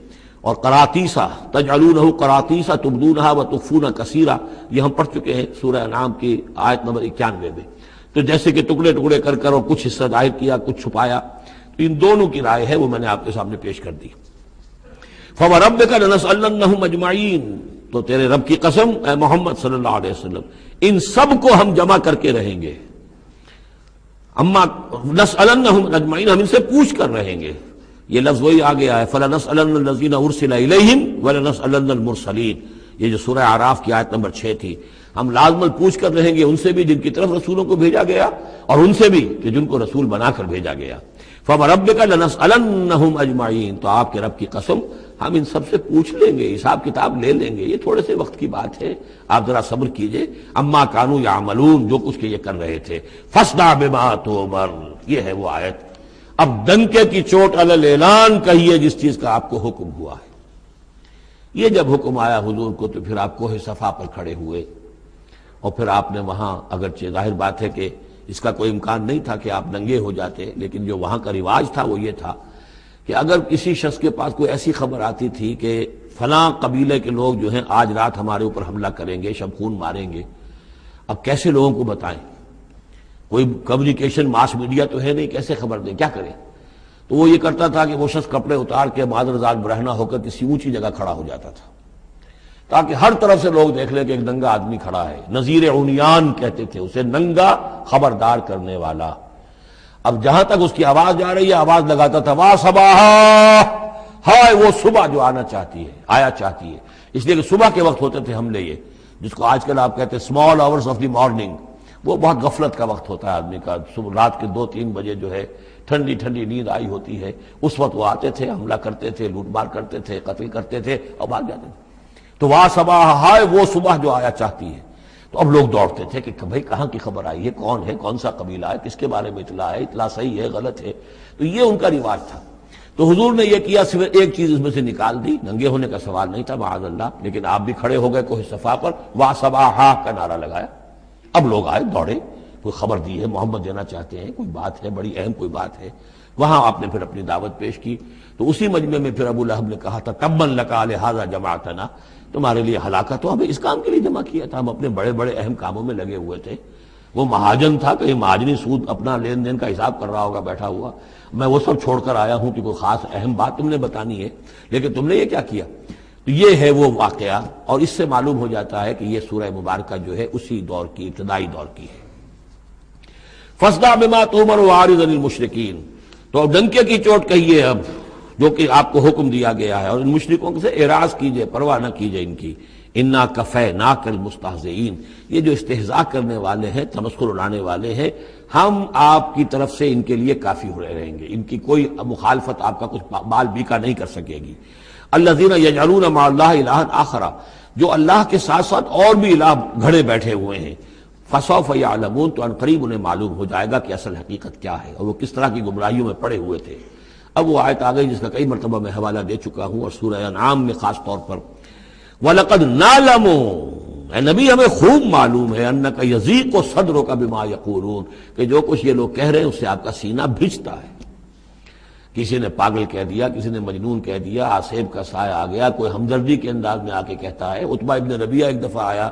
اور قراطیسا تجعلونہ قراطیسا تبدونہا وتخفون کثیرا، یہ ہم پڑھ چکے ہیں سورہ انعام کی آیت نمبر 91 میں۔ تو جیسے کہ ٹکڑے ٹکڑے کر کر اور کچھ حصہ ظاہر کیا، کچھ چھپایا، تو ان دونوں کی رائے ہے، وہ میں نے آپ کے سامنے پیش کر دی۔ فَوَرَبِّكَ لَنَسْأَلَنَّهُمْ أَجْمَعِينَ، تو تیرے رب کی قسم اے محمد صلی اللہ علیہ وسلم، ان سب کو ہم جمع کر کے رہیں گے۔ اما نسألنهم اجمعین، ہم ان سے پوچھ کر رہیں گے، یہ لفظ وہی آ گیا ہے، فَلَنَسْأَلَنَّ الَّذِينَ أُرْسِلَ إِلَيْهِمْ وَلَنَسْأَلَنَّ الْمُرْسَلِينَ، یہ جو سورہ اعراف کی آیت نمبر 6 تھی، ہم لازماً پوچھ کر رہیں گے ان سے بھی جن کی طرف رسولوں کو بھیجا گیا، اور ان سے بھی کہ جن کو رسول بنا کر بھیجا گیا۔ فَوَرَبِّكَ لَنَسْأَلَنَّهُمْ أَجْمَعِينَ، تو آپ کے رب کی قسم ہم ان سب سے پوچھ لیں گے، حساب کتاب لے لیں گے، یہ تھوڑے سے وقت کی بات ہے، آپ ذرا صبر کیجئے۔ اما کانوا یعملون، جو کچھ کہ یہ کر رہے تھے، فاصدع بما تؤمر، یہ ہے وہ آیت۔ اب ڈنکے کی چوٹ علی الاعلان کہیے جس چیز کا آپ کو حکم ہوا ہے۔ یہ جب حکم آیا حضور کو، تو پھر آپ کوہ صفا پر کھڑے ہوئے، اور پھر آپ نے وہاں، اگرچہ ظاہر بات ہے کہ اس کا کوئی امکان نہیں تھا کہ آپ ننگے ہو جاتے، لیکن جو وہاں کا رواج تھا وہ یہ تھا کہ اگر کسی شخص کے پاس کوئی ایسی خبر آتی تھی کہ فلاں قبیلے کے لوگ جو ہیں آج رات ہمارے اوپر حملہ کریں گے، شب خون ماریں گے، اب کیسے لوگوں کو بتائیں، کوئی کمیونیکیشن ماس میڈیا تو ہے نہیں، کیسے خبر دیں، کیا کریں؟ تو وہ یہ کرتا تھا کہ وہ شخص کپڑے اتار کے معذر ذات برہنہ ہو کر کسی اونچی جگہ کھڑا ہو جاتا تھا، تاکہ ہر طرف سے لوگ دیکھ لیں کہ ایک ننگا آدمی کھڑا ہے، نذیر عمیان کہتے تھے اسے، ننگا خبردار کرنے والا۔ اب جہاں تک اس کی آواز جا رہی ہے، آواز لگاتا تھا وا صباحا، ہائے وہ صبح جو آنا چاہتی ہے، آیا چاہتی ہے، اس لیے کہ صبح کے وقت ہوتے تھے حملے، یہ جس کو آج کل آپ کہتے ہیں small hours of the morning, وہ بہت غفلت کا وقت ہوتا ہے آدمی کا، صبح رات کے 2-3 بجے جو ہے ٹھنڈی ٹھنڈی نیند آئی ہوتی ہے، اس وقت وہ آتے تھے، حملہ کرتے تھے، لوٹ مار کرتے تھے، قتل کرتے تھے اور بھاگ جاتے تھے۔ تو وا صباح، ہائے وہ صبح جو آیا چاہتی ہے۔ تو اب لوگ دوڑتے تھے کہ بھائی کہاں کی خبر آئی ہے، کون ہے، کون سا قبیلہ ہے، کس کے بارے میں اطلاع ہے، اطلاع صحیح ہے غلط ہے۔ تو یہ ان کا رواج تھا۔ تو حضور نے یہ کیا، صرف ایک چیز اس میں سے نکال دی، ننگے ہونے کا سوال نہیں تھا معاذ اللہ، لیکن آپ بھی کھڑے ہو گئے کوہ صفا پر، وا صباحا کا نعرہ لگایا۔ اب لوگ آئے، دوڑے، کوئی خبر دی ہے، محمد دینا چاہتے ہیں، کوئی بات ہے، بڑی اہم کوئی بات ہے۔ وہاں آپ نے پھر اپنی دعوت پیش کی۔ تو اسی مجمع میں پھر ابو لہب نے کہا تھا تبا لک لہذا جمعتنا، تمہارے لیے ہلاکت ہو، ہمیں اس کام کے لیے جمع کیا تھا، ہم اپنے بڑے بڑے اہم کاموں میں لگے ہوئے تھے۔ وہ مہاجن تھا، کہیں مہاجنی سود اپنا لین دین کا حساب کر رہا ہوگا بیٹھا ہوا، میں وہ سب چھوڑ کر آیا ہوں کہ کوئی خاص اہم بات تم نے بتانی ہے، لیکن تم نے یہ کیا کیا؟ تو یہ ہے وہ واقعہ، اور اس سے معلوم ہو جاتا ہے کہ یہ سورہ مبارکہ جو ہے اسی دور کی، ابتدائی دور کی ہے۔ فاصدع بما تؤمر واعرض عن المشرکین، تو اب ڈنکے کی چوٹ کہیے اب جو کہ آپ کو حکم دیا گیا ہے، اور ان مشرکوں سے اعراض کیجئے، پرواہ نہ کیجئے ان کی۔ انا کفیناک المستہزئین، یہ جو استہزاء کرنے والے ہیں، تمسخر اڑانے والے ہیں، ہم آپ کی طرف سے ان کے لیے کافی ہو رہیں گے، ان کی کوئی مخالفت آپ کا کچھ بال بیکا نہیں کر سکے گی۔ الذین یجعلون مع اللہ الہا آخر، جو اللہ کے ساتھ ساتھ اور بھی الہ گھڑے بیٹھے ہوئے ہیں، فسوف یعلمون، تو ان قریب انہیں معلوم ہو جائے گا کہ اصل حقیقت کیا ہے اور وہ کس طرح کی گمراہیوں میں پڑے ہوئے تھے۔ اب وہ آیت آ گئی جس کا کئی مرتبہ میں حوالہ دے چکا ہوں، اور سورہ انعام میں خاص طور پر وَلَقَدْ نَعْلَمُ، اے نبی ہمیں خوب معلوم ہے، اَنَّكَ يَضِيقُ صَدْرُكَ بِمَا يَقُولُونَ، کہ جو کچھ یہ لوگ کہہ رہے ہیں اس سے آپ کا سینہ بھجتا ہے۔ کسی نے پاگل کہہ دیا، کسی نے مجنون کہہ دیا، آصیب کا سایہ آ گیا، کوئی ہمدردی کے انداز میں آ کے کہتا ہے۔ عتبہ ابن ربیعہ ایک دفعہ آیا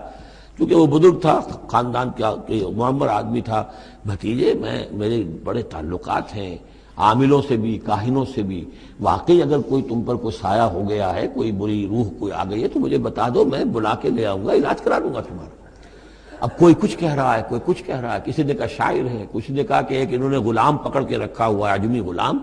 کیونکہ وہ بزرگ تھا، خاندان کا معمر آدمی تھا، بھتیجے میرے بڑے تعلقات ہیں عاملوں سے بھی، کاہنوں سے بھی، واقعی اگر کوئی تم پر کوئی سایہ ہو گیا ہے، کوئی بری روح کوئی آ گئی ہے تو مجھے بتا دو، میں بلا کے لے آؤں گا، علاج کرا دوں گا تمہارا۔ اب کوئی کچھ کہہ رہا ہے، کوئی کچھ کہہ رہا ہے، کسی نے کہا شاعر ہے، کسی نے کہا کہ ایک انہوں نے غلام پکڑ کے رکھا ہوا ہے، عجمی غلام،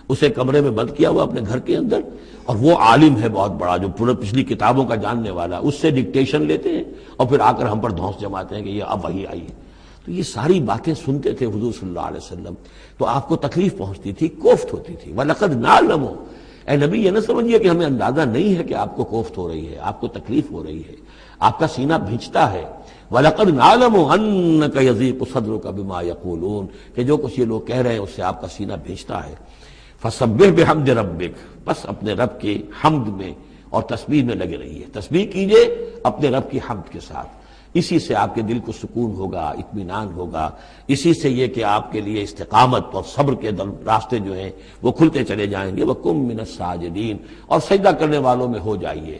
اسے کمرے میں بند کیا ہوا اپنے گھر کے اندر، اور وہ عالم ہے بہت بڑا جو پورے پچھلی کتابوں کا جاننے والا، اس سے ڈکٹیشن لیتے ہیں اور پھر آ کر ہم پر دھونس جماتے ہیں کہ یہ اب وہی آئی ہے۔ تو یہ ساری باتیں سنتے تھے حضور صلی اللہ علیہ وسلم، تو آپ کو تکلیف پہنچتی تھی، کوفت ہوتی تھی۔ وَلَقَدْ نَعْلَمُ، اے نبی یہ نہ سمجھیے کہ ہمیں اندازہ نہیں ہے کہ آپ کو کوفت ہو رہی ہے، آپ کو تکلیف ہو رہی ہے، آپ کا سینہ بھینچتا ہے۔ وَلَقَدْ نَعْلَمُ أَنَّكَ يَضِيقُ صَدْرُكَ بِمَا يَقُولُونَ، کہ جو کچھ یہ لوگ کہہ رہے ہیں اس سے آپ کا سینہ بھینچتا ہے۔ فَسَبِّحْ بِحَمْدِ رَبِّكَ، بس اپنے رب کے حمد میں اور تسبیح میں لگے رہیے، تسبیح کیجئے اپنے رب کی حمد کے ساتھ، اسی سے آپ کے دل کو سکون ہوگا، اطمینان ہوگا، اسی سے یہ کہ آپ کے لیے استقامت اور صبر کے راستے جو ہیں وہ کھلتے چلے جائیں گے۔ وَقُم مِّنَ السَّاجِدِينَ، اور سجدہ کرنے والوں میں ہو جائیے،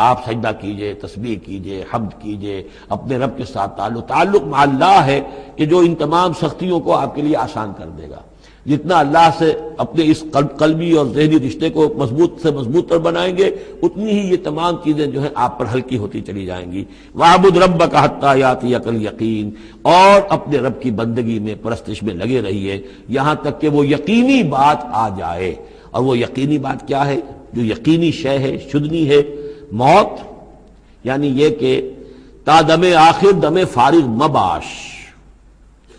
آپ سجدہ کیجئے، تسبیح کیجئے، حمد کیجئے، اپنے رب کے ساتھ تعلق مع اللہ ہے کہ جو ان تمام سختیوں کو آپ کے لیے آسان کر دے گا۔ جتنا اللہ سے اپنے اس قلبی اور ذہنی رشتے کو مضبوط سے مضبوط تر بنائیں گے، اتنی ہی یہ تمام چیزیں جو ہیں آپ پر ہلکی ہوتی چلی جائیں گی۔ وَاعْبُدْ رَبَّكَ حَتَّىٰ يَأْتِيَكَ الْيَقِينُ، اور اپنے رب کی بندگی میں، پرستش میں لگے رہیے یہاں تک کہ وہ یقینی بات آ جائے۔ اور وہ یقینی بات کیا ہے؟ جو یقینی شے ہے، شدنی ہے، موت، یعنی یہ کہ تا دم آخر دم فارغ مباش،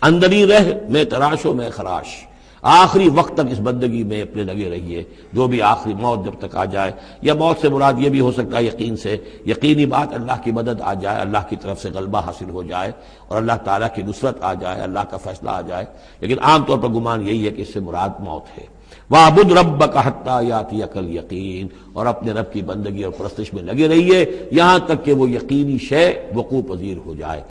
اندری رہ میں تراش و میں خراش، آخری وقت تک اس بندگی میں اپنے لگے رہیے، جو بھی آخری موت جب تک آ جائے۔ یا موت سے مراد یہ بھی ہو سکتا ہے یقین سے، یقینی بات اللہ کی مدد آ جائے، اللہ کی طرف سے غلبہ حاصل ہو جائے اور اللہ تعالیٰ کی نصرت آ جائے، اللہ کا فیصلہ آ جائے، لیکن عام طور پر گمان یہی ہے کہ اس سے مراد موت ہے۔ وَاعْبُدْ رَبَّكَ حَتَّىٰ يَأْتِيَكَ الْيَقِينُ، اور اپنے رب کی بندگی اور پرستش میں لگے رہیے یہاں تک کہ وہ یقینی شے وقوع پذیر ہو جائے۔